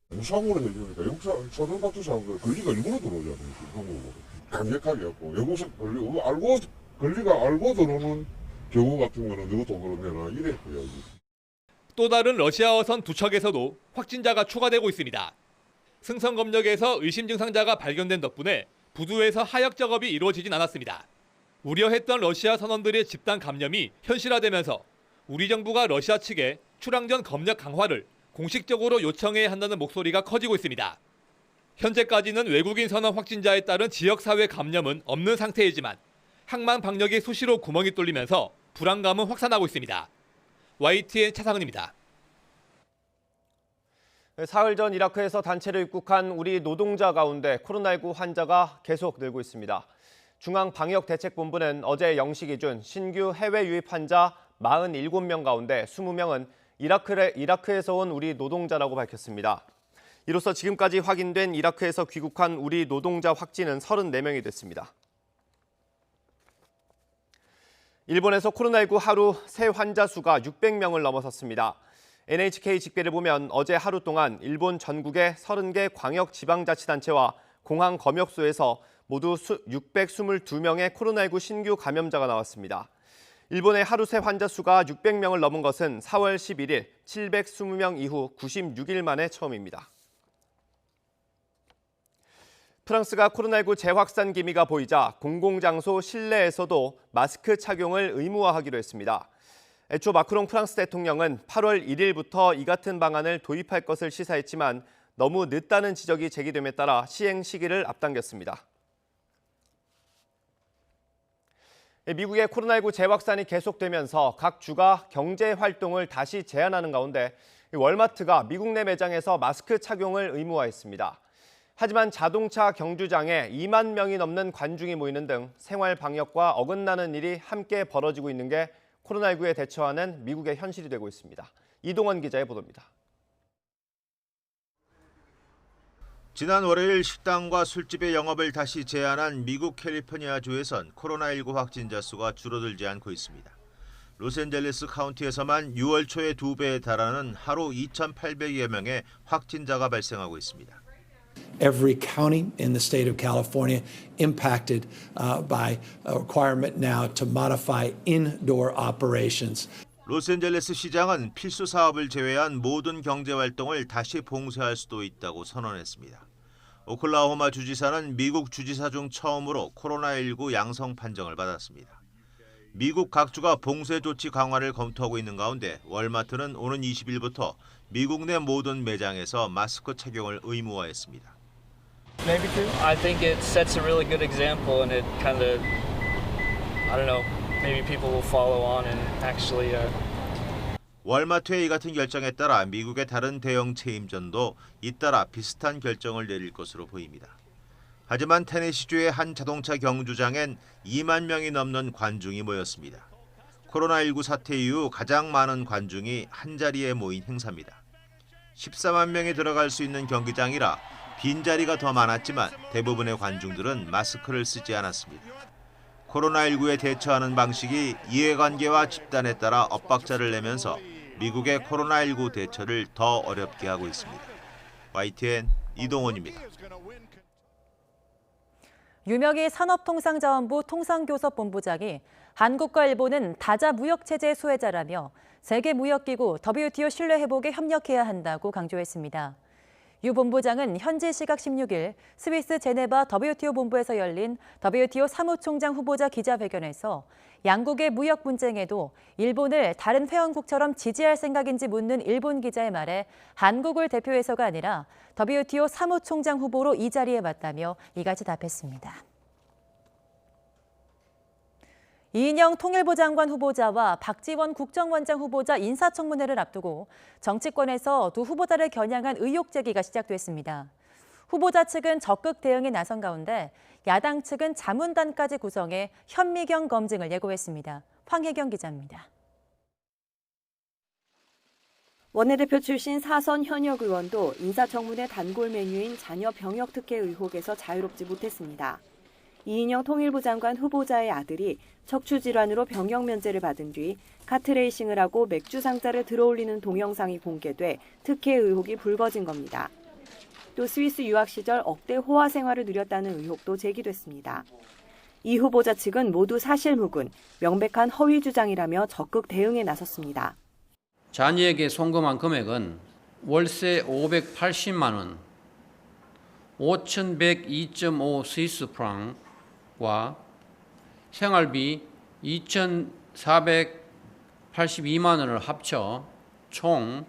무상으로 해주니까 외국 사람 같은 사람들 권리가 일부러 들어오잖아요. 한국으로. 강력하게 했고 외국에서 권리가 알고 들어오는 경우 같은 거는 너도 그러면 이래 해야지. 또 다른 러시아어선 2척에서도 확진자가 추가되고 있습니다. 승선 검역에서 의심 증상자가 발견된 덕분에 부두에서 하역 작업이 이루어지진 않았습니다. 우려했던 러시아 선원들의 집단 감염이 현실화되면서 우리 정부가 러시아 측에 출항 전 검역 강화를 공식적으로 요청해야 한다는 목소리가 커지고 있습니다. 현재까지는 외국인 선원 확진자에 따른 지역사회 감염은 없는 상태이지만 항만 방역에 수시로 구멍이 뚫리면서 불안감은 확산하고 있습니다. YTN 차상은입니다. 사흘 전 이라크에서 단체로 입국한 우리 노동자 가운데 코로나19 환자가 계속 늘고 있습니다. 중앙방역대책본부는 어제 0시 기준 신규 해외 유입 환자 47명 가운데 20명은 이라크에서 온 우리 노동자라고 밝혔습니다. 이로써 지금까지 확인된 이라크에서 귀국한 우리 노동자 확진은 34명이 됐습니다. 일본에서 코로나19 하루 새 환자 수가 600명을 넘어섰습니다. NHK 집계를 보면 어제 하루 동안 일본 전국의 30개 광역지방자치단체와 공항 검역소에서 모두 622명의 코로나19 신규 감염자가 나왔습니다. 일본의 하루 새 환자 수가 600명을 넘은 것은 4월 11일 720명 이후 96일 만에 처음입니다. 프랑스가 코로나19 재확산 기미가 보이자 공공장소 실내에서도 마스크 착용을 의무화하기로 했습니다. 애초 마크롱 프랑스 대통령은 8월 1일부터 이 같은 방안을 도입할 것을 시사했지만 너무 늦다는 지적이 제기됨에 따라 시행 시기를 앞당겼습니다. 미국의 코로나19 재확산이 계속되면서 각 주가 경제 활동을 다시 제한하는 가운데 월마트가 미국 내 매장에서 마스크 착용을 의무화했습니다. 하지만 자동차 경주장에 2만 명이 넘는 관중이 모이는 등 생활 방역과 어긋나는 일이 함께 벌어지고 있는 게 코로나19에 대처하는 미국의 현실이 되고 있습니다. 이동원 기자의 보도입니다. 지난 월요일 식당과 술집의 영업을 다시 제한한 미국 캘리포니아주에선 코로나19 확진자 수가 줄어들지 않고 있습니다. 로스앤젤레스 카운티에서만 6월 초에 2배에 달하는 하루 2,800여 명의 확진자가 발생하고 있습니다. Every county in the state of California impacted by a requirement now to modify indoor operations. 로스앤젤레스 시장은 필수 사업을 제외한 모든 경제 활동을 다시 봉쇄할 수도 있다고 선언했습니다. 오클라호마 주지사는 미국 주지사 중 처음으로 코로나19 양성 판정을 받았습니다. 미국 각 주가 봉쇄 조치 강화를 검토하고 있는 가운데 월마트는 오는 20일부터 미국 내 모든 매장에서 마스크 착용을 의무화했습니다. Maybe two. I think it sets a really good example, and it kind of, I don't know, maybe people will follow on and actually. 월마트의 이 같은 결정에 따라 미국의 다른 대형 체인점도 잇따라 비슷한 결정을 내릴 것으로 보입니다. 하지만 테네시주의 한 자동차 경주장엔 2만 명이 넘는 관중이 모였습니다. 코로나19 사태 이후 가장 많은 관중이 한자리에 모인 행사입니다. 14만 명이 들어갈 수 있는 경기장이라 빈자리가 더 많았지만 대부분의 관중들은 마스크를 쓰지 않았습니다. 코로나19에 대처하는 방식이 이해관계와 집단에 따라 엇박자를 내면서 미국의 코로나19 대처를 더 어렵게 하고 있습니다. YTN 이동원입니다. 유명희 산업통상자원부 통상교섭본부장이 한국과 일본은 다자 무역체제의 수혜자라며 세계무역기구 WTO 신뢰회복에 협력해야 한다고 강조했습니다. 유 본부장은 현지 시각 16일 스위스 제네바 WTO 본부에서 열린 WTO 사무총장 후보자 기자회견에서 양국의 무역 분쟁에도 일본을 다른 회원국처럼 지지할 생각인지 묻는 일본 기자의 말에 한국을 대표해서가 아니라 WTO 사무총장 후보로 이 자리에 왔다며 이같이 답했습니다. 이인영 통일부 장관 후보자와 박지원 국정원장 후보자 인사청문회를 앞두고 정치권에서 두 후보자를 겨냥한 의혹 제기가 시작됐습니다. 후보자 측은 적극 대응에 나선 가운데 야당 측은 자문단까지 구성해 현미경 검증을 예고했습니다. 황혜경 기자입니다. 원내대표 출신 사선 현역 의원도 인사청문회 단골 메뉴인 자녀 병역 특혜 의혹에서 자유롭지 못했습니다. 이인영 통일부 장관 후보자의 아들이 척추질환으로 병역 면제를 받은 뒤 카트레이싱을 하고 맥주 상자를 들어올리는 동영상이 공개돼 특혜 의혹이 불거진 겁니다. 또 스위스 유학 시절 억대 호화 생활을 누렸다는 의혹도 제기됐습니다. 이 후보자 측은 모두 사실무근, 명백한 허위 주장이라며 적극 대응에 나섰습니다. 자녀에게 송금한 금액은 월세 580만 원, 5,102.5 스위스 프랑과 생활비 2,482만 원을 합쳐 총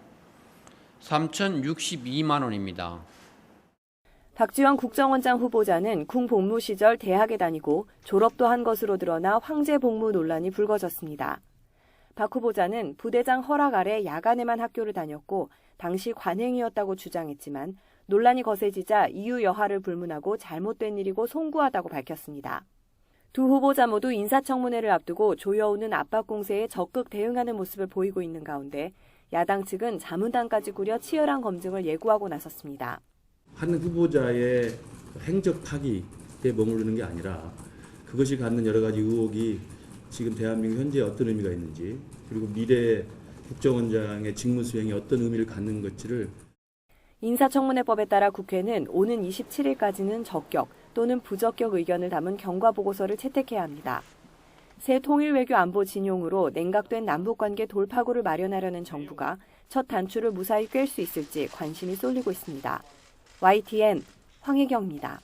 3,062만 원입니다. 박지원 국정원장 후보자는 군 복무 시절 대학에 다니고 졸업도 한 것으로 드러나 황제 복무 논란이 불거졌습니다. 박 후보자는 부대장 허락 아래 야간에만 학교를 다녔고 당시 관행이었다고 주장했지만 논란이 거세지자 이유 여하를 불문하고 잘못된 일이고 송구하다고 밝혔습니다. 두 후보자 모두 인사청문회를 앞두고 조여오는 압박 공세에 적극 대응하는 모습을 보이고 있는 가운데 야당 측은 자문단까지 꾸려 치열한 검증을 예고하고 나섰습니다. 한 후보자의 행적 파기에 머무르는 게 아니라 그것이 갖는 여러 가지 의혹이 지금 대한민국 현재에 어떤 의미가 있는지 그리고 미래 국정원장의 직무 수행에 어떤 의미를 갖는 것지를 인사청문회법에 따라 국회는 오는 27일까지는 적격 또는 부적격 의견을 담은 경과보고서를 채택해야 합니다. 새 통일외교 안보 진용으로 냉각된 남북관계 돌파구를 마련하려는 정부가 첫 단추를 무사히 꿰 수 있을지 관심이 쏠리고 있습니다. YTN 황혜경입니다.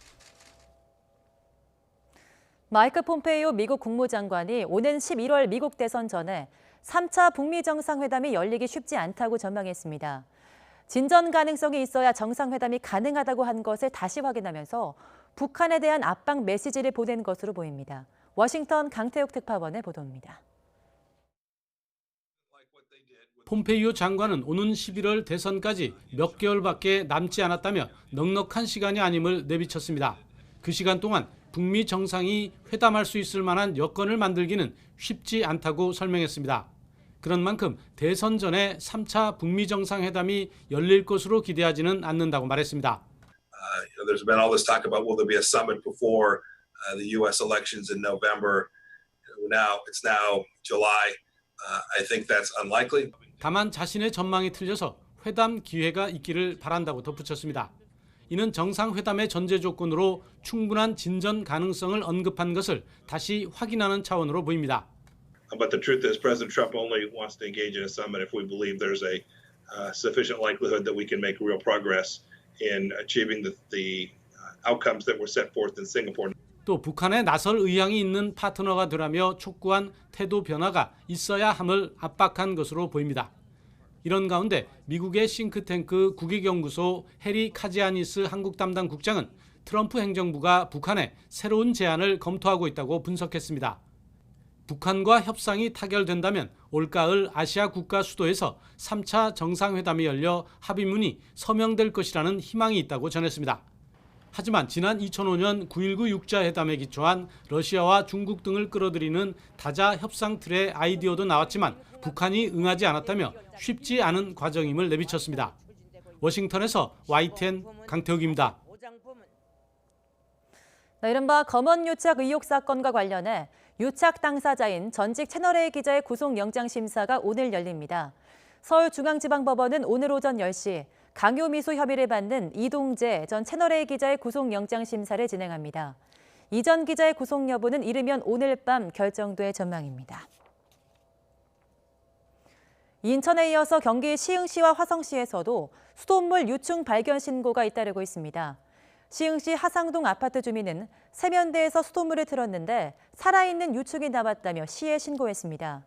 마이크 폼페이오 미국 국무장관이 오는 11월 미국 대선 전에 3차 북미 정상회담이 열리기 쉽지 않다고 전망했습니다. 진전 가능성이 있어야 정상회담이 가능하다고 한 것을 다시 확인하면서 북한에 대한 압박 메시지를 보낸 것으로 보입니다. 워싱턴 강태욱 특파원의 보도입니다. 폼페이오 장관은 오는 11월 대선까지 몇 개월밖에 남지 않았다며 넉넉한 시간이 아님을 내비쳤습니다. 그 시간 동안 북미 정상이 회담할 수 있을 만한 여건을 만들기는 쉽지 않다고 설명했습니다. 그런 만큼 대선 전에 3차 북미 정상회담이 열릴 것으로 기대하지는 않는다고 말했습니다. There's been all this talk about will there be a summit before the U.S. elections in November. It's now July. I think that's unlikely. 다만 자신의 전망이 틀려서 회담 기회가 있기를 바란다고 덧붙였습니다. 이는 정상회담의 전제 조건으로 충분한 진전 가능성을 언급한 것을 다시 확인하는 차원으로 보입니다. But the truth is, President Trump only wants to engage in a summit if we believe there's a sufficient likelihood that we can make real progress in achieving the outcomes that were set forth in Singapore. 또 북한에 나설 의향이 있는 파트너가 되라며 촉구한 태도 변화가 있어야 함을 압박한 것으로 보입니다. 이런 가운데 미국의 싱크탱크 국익연구소 해리 카지아니스 한국 담당 국장은 트럼프 행정부가 북한에 새로운 제안을 검토하고 있다고 분석했습니다. 북한과 협상이 타결된다면 올가을 아시아 국가 수도에서 3차 정상회담이 열려 합의문이 서명될 것이라는 희망이 있다고 전했습니다. 하지만 지난 2005년 9.19 육자회담에 기초한 러시아와 중국 등을 끌어들이는 다자 협상 틀의 아이디어도 나왔지만 북한이 응하지 않았다며 쉽지 않은 과정임을 내비쳤습니다. 워싱턴에서 YTN 강태욱입니다. 이른바 검언 유착 의혹 사건과 관련해 유착 당사자인 전직 채널A 기자의 구속영장 심사가 오늘 열립니다. 서울중앙지방법원은 오늘 오전 10시 강요미수 혐의를 받는 이동재 전 채널A 기자의 구속영장 심사를 진행합니다. 이 전 기자의 구속 여부는 이르면 오늘 밤 결정될 전망입니다. 인천에 이어서 경기 시흥시와 화성시에서도 수돗물 유충 발견 신고가 잇따르고 있습니다. 시흥시 하상동 아파트 주민은 세면대에서 수돗물을 틀었는데 살아있는 유충이 나왔다며 시에 신고했습니다.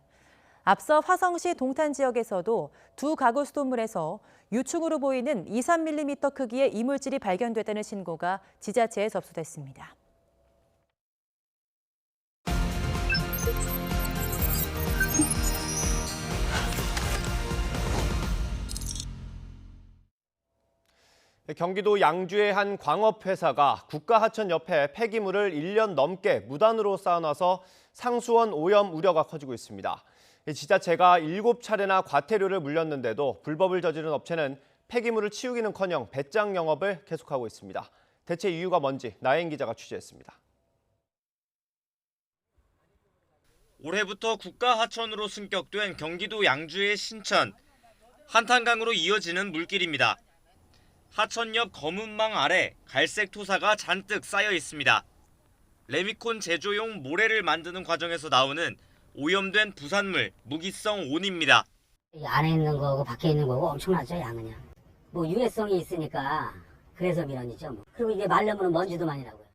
앞서 화성시 동탄 지역에서도 두 가구 수돗물에서 유충으로 보이는 2-3mm 크기의 이물질이 발견됐다는 신고가 지자체에 접수됐습니다. 경기도 양주의 한 광업회사가 국가하천 옆에 폐기물을 1년 넘게 무단으로 쌓아놔서 상수원 오염 우려가 커지고 있습니다. 지자체가 7차례나 과태료를 물렸는데도 불법을 저지른 업체는 폐기물을 치우기는커녕 배짱 영업을 계속하고 있습니다. 대체 이유가 뭔지 나혜인 기자가 취재했습니다. 올해부터 국가하천으로 승격된 경기도 양주의 신천. 한탄강으로 이어지는 물길입니다. 하천 옆 검은망 아래 갈색 토사가 잔뜩 쌓여 있습니다. 레미콘 제조용 모래를 만드는 과정에서 나오는 오염된 부산물, 무기성 온입니다. 안에 있는 거고 밖에 있는 거고 엄청나죠, 양은요. 뭐 유해성이 있으니까 그래서 밀원이죠. 뭐. 그리고 이게 말려면 먼지도 많이 나고요.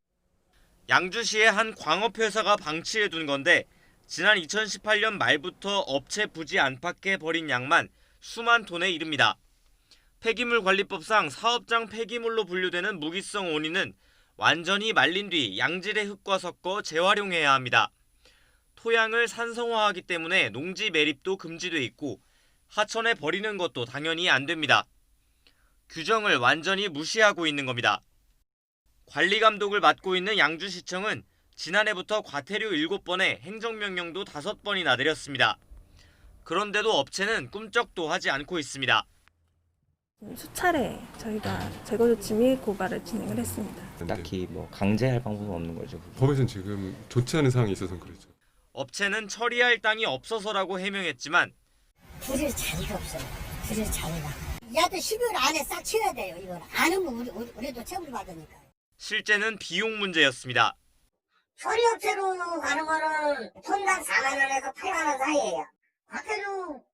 양주시의 한 광업회사가 방치해 둔 건데 지난 2018년 말부터 업체 부지 안팎에 버린 양만 수만 톤에 이릅니다. 폐기물관리법상 사업장 폐기물로 분류되는 무기성 온이는 완전히 말린 뒤 양질의 흙과 섞어 재활용해야 합니다. 토양을 산성화하기 때문에 농지 매립도 금지돼 있고 하천에 버리는 것도 당연히 안 됩니다. 규정을 완전히 무시하고 있는 겁니다. 관리 감독을 맡고 있는 양주시청은 지난해부터 과태료 7번에 행정명령도 5번이나 내렸습니다. 그런데도 업체는 꿈쩍도 하지 않고 있습니다. 수차례 저희가 제거 조치 및 고발을 진행을 했습니다. 딱히 뭐 강제할 방법은 없는 거죠. 법에서는 지금 좋지 않은 사항이 있어서 그렇죠. 업체는 처리할 땅이 없어서라고 해명했지만 줄일 자리가 없어요. 줄일 자리가. 야도 12월 안에 싹 치워야 돼요. 이건 안 하면 우리도 처벌 받으니까. 실제는 비용 문제였습니다. 처리업체로 가는 거는 톤당 4만 원에서 8만 원 사이예요. 과태료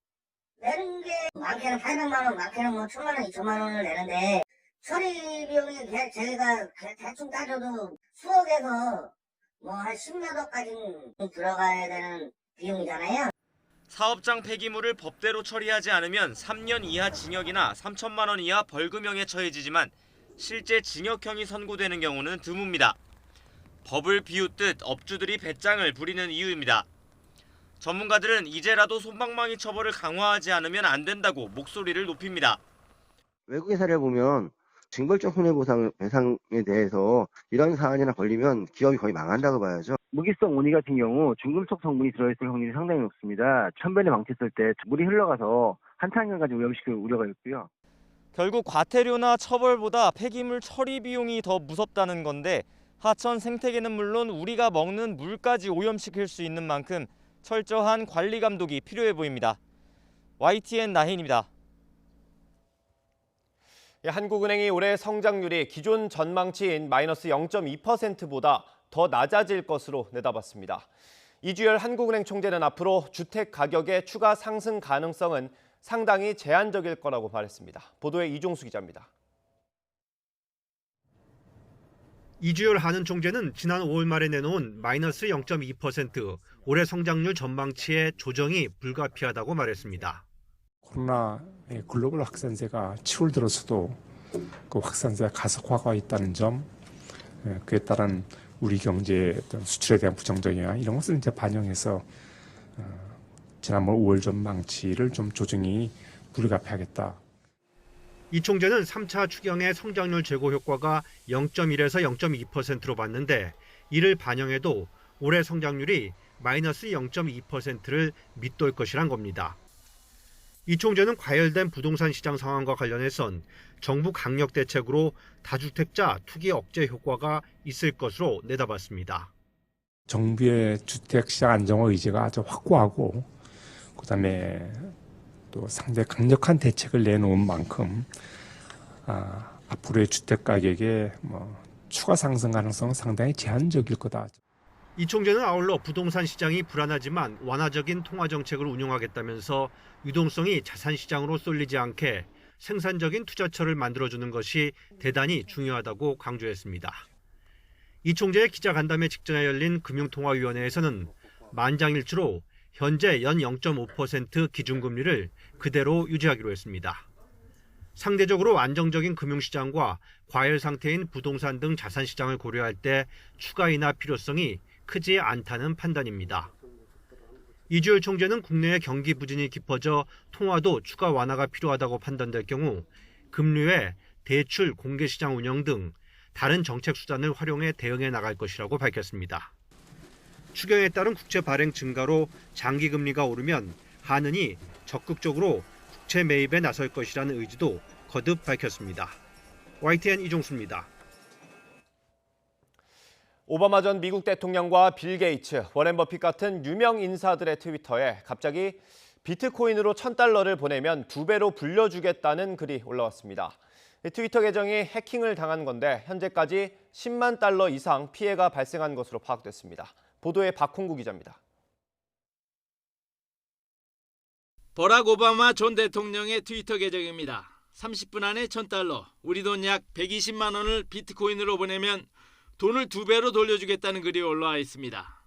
내는 게 많게는 800만 원, 많게는 뭐 1000만 원, 2천만 원을 내는데 처리 비용이 저희가 대충 따져도 수억에서 뭐 한 10몇 억까지 들어가야 되는 비용이잖아요. 사업장 폐기물을 법대로 처리하지 않으면 3년 이하 징역이나 3천만 원 이하 벌금형에 처해지지만 실제 징역형이 선고되는 경우는 드뭅니다. 법을 비웃듯 업주들이 배짱을 부리는 이유입니다. 전문가들은 이제라도 솜방망이 처벌을 강화하지 않으면 안 된다고 목소리를 높입니다. 외국의 사례를 보면 징벌적 손해배상에 대해서 이런 사안이나 걸리면 기업이 거의 망한다고 봐야죠. 무기성 오니 같은 경우 중금속 성분이 들어있을 확률이 상당히 높습니다. 천변에 망쳤을 때 물이 흘러가서 한창년까지 오염시킬 우려가 있고요. 결국 과태료나 처벌보다 폐기물 처리 비용이 더 무섭다는 건데 하천 생태계는 물론 우리가 먹는 물까지 오염시킬 수 있는 만큼 철저한 관리 감독이 필요해 보입니다. YTN 나힌입니다. 한국은행이 올해 성장률이 기존 전망치인 마이너스 0.2%보다 더 낮아질 것으로 내다봤습니다. 이주열 한국은행 총재는 앞으로 주택 가격의 추가 상승 가능성은 상당히 제한적일 거라고 말했습니다. 보도에 이종수 기자입니다. 이주열 한은 총재는 지난 5월 말에 내놓은 마이너스 0.2% 올해 성장률 전망치의 조정이 불가피하다고 말했습니다. 코로나의 글로벌 확산세가 7월 들어서도 그 확산세가 가속화가 있다는 점, 그에 따른 우리 경제의 어떤 수출에 대한 부정적 영향 이런 것을 이제 반영해서 지난번 5월 전망치를 좀 조정이 불가피하겠다. 이 총재는 3차 추경의 성장률 제고 효과가 0.1에서 0.2%로 봤는데 이를 반영해도 올해 성장률이 마이너스 0.2%를 밑돌 것이란 겁니다. 이 총재는 과열된 부동산 시장 상황과 관련해선 정부 강력 대책으로 다주택자 투기 억제 효과가 있을 것으로 내다봤습니다. 정부의 주택시장 안정화 의지가 아주 확고하고 그다음에 또 상당히 강력한 대책을 내놓은 만큼 앞으로의 주택 가격의 추가 상승 가능성은 상당히 제한적일 거다. 이 총재는 아울러 부동산 시장이 불안하지만 완화적인 통화 정책을 운용하겠다면서 유동성이 자산 시장으로 쏠리지 않게 생산적인 투자처를 만들어주는 것이 대단히 중요하다고 강조했습니다. 이 총재의 기자간담회 직전에 열린 금융통화위원회에서는 만장일치로 현재 연 0.5% 기준금리를 그대로 유지하기로 했습니다. 상대적으로 안정적인 금융시장과 과열 상태인 부동산 등 자산시장을 고려할 때 추가 인하 필요성이 크지 않다는 판단입니다. 이주열 총재는 국내의 경기 부진이 깊어져 통화도 추가 완화가 필요하다고 판단될 경우 금리 외 대출, 공개시장 운영 등 다른 정책 수단을 활용해 대응해 나갈 것이라고 밝혔습니다. 추경에 따른 국채 발행 증가로 장기금리가 오르면 한은이 적극적으로 국채 매입에 나설 것이라는 의지도 거듭 밝혔습니다. YTN 이종수입니다. 오바마 전 미국 대통령과 빌 게이츠, 워렌 버핏 같은 유명 인사들의 트위터에 갑자기 비트코인으로 $1,000를 보내면 2배로 불려주겠다는 글이 올라왔습니다. 트위터 계정이 해킹을 당한 건데 현재까지 $100,000 이상 피해가 발생한 것으로 파악됐습니다. 보도에 박홍구 기자입니다. 버락 오바마 전 대통령의 트위터 계정입니다. 30분 안에 $1,000, 우리 돈 약 120만 원을 비트코인으로 보내면 돈을 2배로 돌려주겠다는 글이 올라와 있습니다.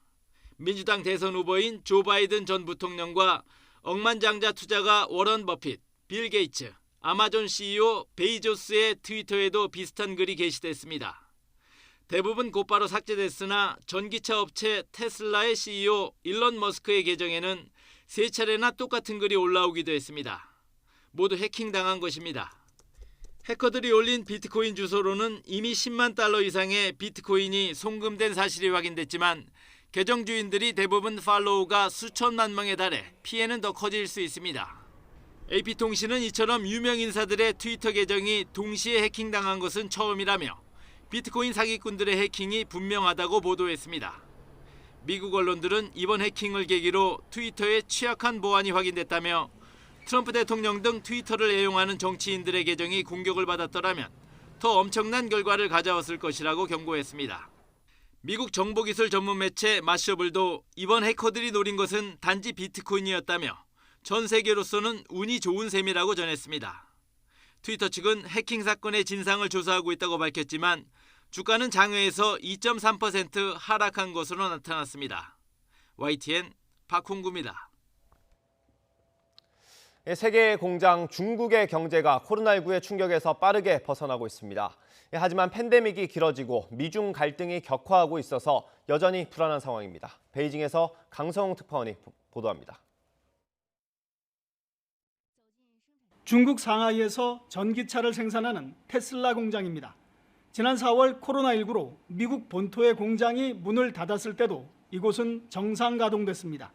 민주당 대선 후보인 조 바이든 전 부통령과 억만장자 투자가 워런 버핏, 빌 게이츠, 아마존 CEO 베이조스의 트위터에도 비슷한 글이 게시됐습니다. 대부분 곧바로 삭제됐으나 전기차 업체 테슬라의 CEO 일론 머스크의 계정에는 3차례나 똑같은 글이 올라오기도 했습니다. 모두 해킹당한 것입니다. 해커들이 올린 비트코인 주소로는 이미 $100,000 이상의 비트코인이 송금된 사실이 확인됐지만 계정 주인들이 대부분 팔로우가 수천만 명에 달해 피해는 더 커질 수 있습니다. AP통신은 이처럼 유명 인사들의 트위터 계정이 동시에 해킹당한 것은 처음이라며 비트코인 사기꾼들의 해킹이 분명하다고 보도했습니다. 미국 언론들은 이번 해킹을 계기로 트위터의 취약한 보안이 확인됐다며 트럼프 대통령 등 트위터를 애용하는 정치인들의 계정이 공격을 받았더라면 더 엄청난 결과를 가져왔을 것이라고 경고했습니다. 미국 정보기술 전문 매체 마셔블도 이번 해커들이 노린 것은 단지 비트코인이었다며 전 세계로서는 운이 좋은 셈이라고 전했습니다. 트위터 측은 해킹 사건의 진상을 조사하고 있다고 밝혔지만 주가는 장외에서 2.3% 하락한 것으로 나타났습니다. YTN 박홍구입니다. 세계의 공장 중국의 경제가 코로나19의 충격에서 빠르게 벗어나고 있습니다. 하지만 팬데믹이 길어지고 미중 갈등이 격화하고 있어서 여전히 불안한 상황입니다. 베이징에서 강성웅 특파원이 보도합니다. 중국 상하이에서 전기차를 생산하는 테슬라 공장입니다. 지난 4월 코로나19로 미국 본토의 공장이 문을 닫았을 때도 이곳은 정상 가동됐습니다.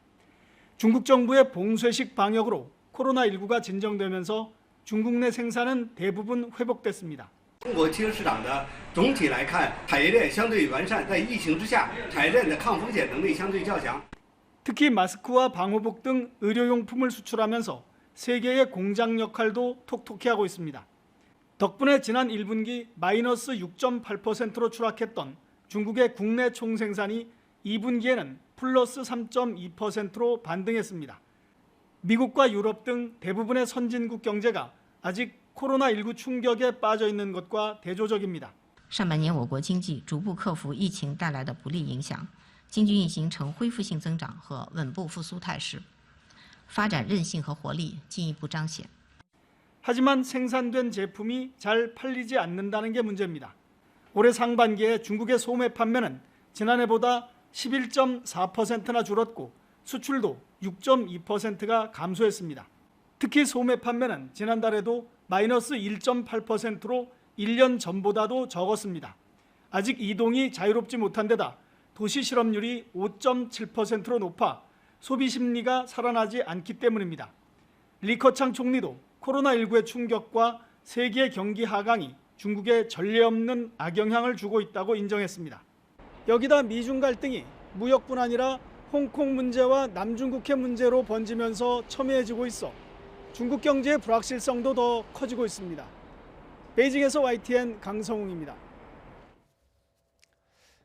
중국 정부의 봉쇄식 방역으로 코로나19가 진정되면서 중국 내 생산은 대부분 회복됐습니다. 中国汽车市场的总体来看，产业链相对完善，在疫情之下，产业链的抗风险能力相对较强。 특히 마스크와 방호복 등 의료용품을 수출하면서 세계의 공장 역할도 톡톡히 하고 있습니다. 덕분에 지난 1분기 마이너스 6.8%로 추락했던 중국의 국내 총생산이 2분기에는 플러스 3.2%로 반등했습니다. 미국과 유럽 등 대부분의 선진국 경제가 아직 코로나19 충격에 빠져 있는 것과 대조적입니다. 上半年我国经济逐步克服疫情带来的不利影响，经济运行呈恢复性增长和稳步复苏态势，发展韧性和活力进一步彰显。 하지만 생산된 제품이 잘 팔리지 않는다는 게 문제입니다. 올해 상반기에 중국의 소매 판매는 지난해보다 11.4%나 줄었고 수출도 6.2%가 감소했습니다. 특히 소매 판매는 지난달에도 마이너스 1.8%로 1년 전보다도 적었습니다. 아직 이동이 자유롭지 못한 데다 도시 실업률이 5.7%로 높아 소비 심리가 살아나지 않기 때문입니다. 리커창 총리도 코로나19의 충격과 세계 경기 하강이 중국에 전례 없는 악영향을 주고 있다고 인정했습니다. 여기다 미중 갈등이 무역뿐 아니라 홍콩 문제와 남중국해 문제로 번지면서 첨예해지고 있어 중국 경제의 불확실성도 더 커지고 있습니다. 베이징에서 YTN 강성웅입니다.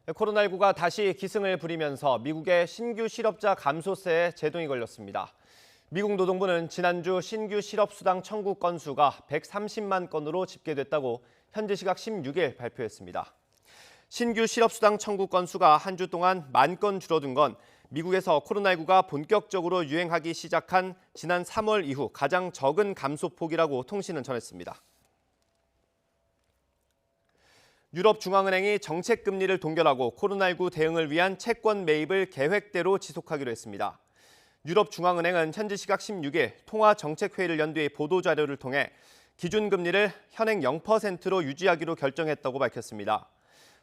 코로나19가 다시 기승을 부리면서 미국의 신규 실업자 감소세에 제동이 걸렸습니다. 미국 노동부는 지난주 신규 실업수당 청구 건수가 130만 건으로 집계됐다고 현지 시각 16일 발표했습니다. 신규 실업수당 청구 건수가 한 주 동안 10,000건 줄어든 건 미국에서 코로나19가 본격적으로 유행하기 시작한 지난 3월 이후 가장 적은 감소폭이라고 통신은 전했습니다. 유럽중앙은행이 정책금리를 동결하고 코로나19 대응을 위한 채권 매입을 계획대로 지속하기로 했습니다. 유럽중앙은행은 현지 시각 16일 통화정책회의를 연 뒤 보도자료를 통해 기준금리를 현행 0%로 유지하기로 결정했다고 밝혔습니다.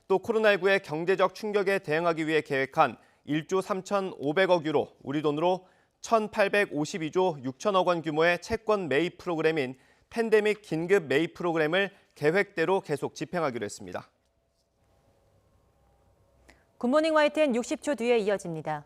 또 코로나19의 경제적 충격에 대응하기 위해 계획한 1조 3,500억 유로, 우리 돈으로 1,852조 6천억 원 규모의 채권 매입 프로그램인 팬데믹 긴급 매입 프로그램을 계획대로 계속 집행하기로 했습니다. 굿모닝 YTN 60초 뒤에 이어집니다.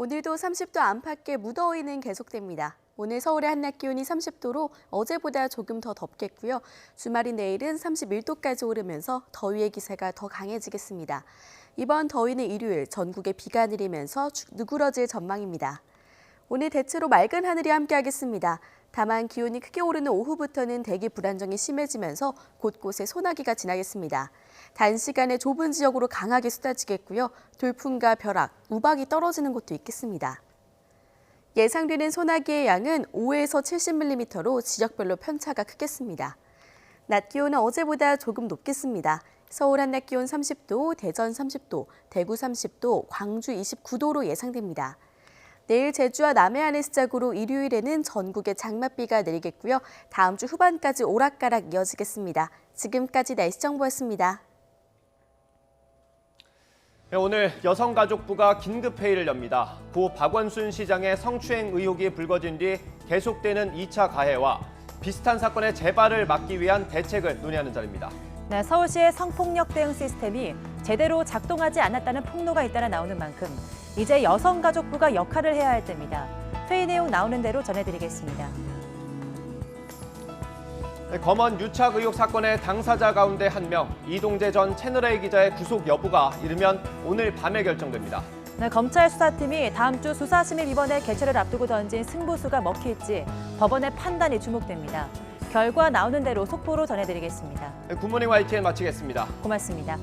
오늘도 30도 안팎의 무더위는 계속됩니다. 오늘 서울의 한낮 기온이 30도로 어제보다 조금 더 덥겠고요. 주말인 내일은 31도까지 오르면서 더위의 기세가 더 강해지겠습니다. 이번 더위는 일요일 전국에 비가 내리면서 누그러질 전망입니다. 오늘 대체로 맑은 하늘이 함께하겠습니다. 다만 기온이 크게 오르는 오후부터는 대기 불안정이 심해지면서 곳곳에 소나기가 지나겠습니다. 단시간에 좁은 지역으로 강하게 쏟아지겠고요. 돌풍과 벼락, 우박이 떨어지는 곳도 있겠습니다. 예상되는 소나기의 양은 5에서 70mm로 지역별로 편차가 크겠습니다. 낮 기온은 어제보다 조금 높겠습니다. 서울 한낮 기온 30도, 대전 30도, 대구 30도, 광주 29도로 예상됩니다. 내일 제주와 남해안을 시작으로 일요일에는 전국에 장맛비가 내리겠고요. 다음 주 후반까지 오락가락 이어지겠습니다. 지금까지 날씨 정보였습니다. 오늘 여성가족부가 긴급회의를 엽니다. 고 박원순 시장의 성추행 의혹이 불거진 뒤 계속되는 2차 가해와 비슷한 사건의 재발을 막기 위한 대책을 논의하는 자리입니다. 네, 서울시의 성폭력 대응 시스템이 제대로 작동하지 않았다는 폭로가 잇따라 나오는 만큼 이제 여성가족부가 역할을 해야 할 때입니다. 회의 내용 나오는 대로 전해드리겠습니다. 검언 유착 의혹 사건의 당사자 가운데 한 명, 이동재 전 채널A 기자의 구속 여부가 이르면 오늘 밤에 결정됩니다. 네, 검찰 수사팀이 다음 주 수사심의위원회 개최를 앞두고 던진 승부수가 먹힐지 법원의 판단이 주목됩니다. 결과 나오는 대로 속보로 전해드리겠습니다. 굿모닝 YTN 마치겠습니다. 고맙습니다.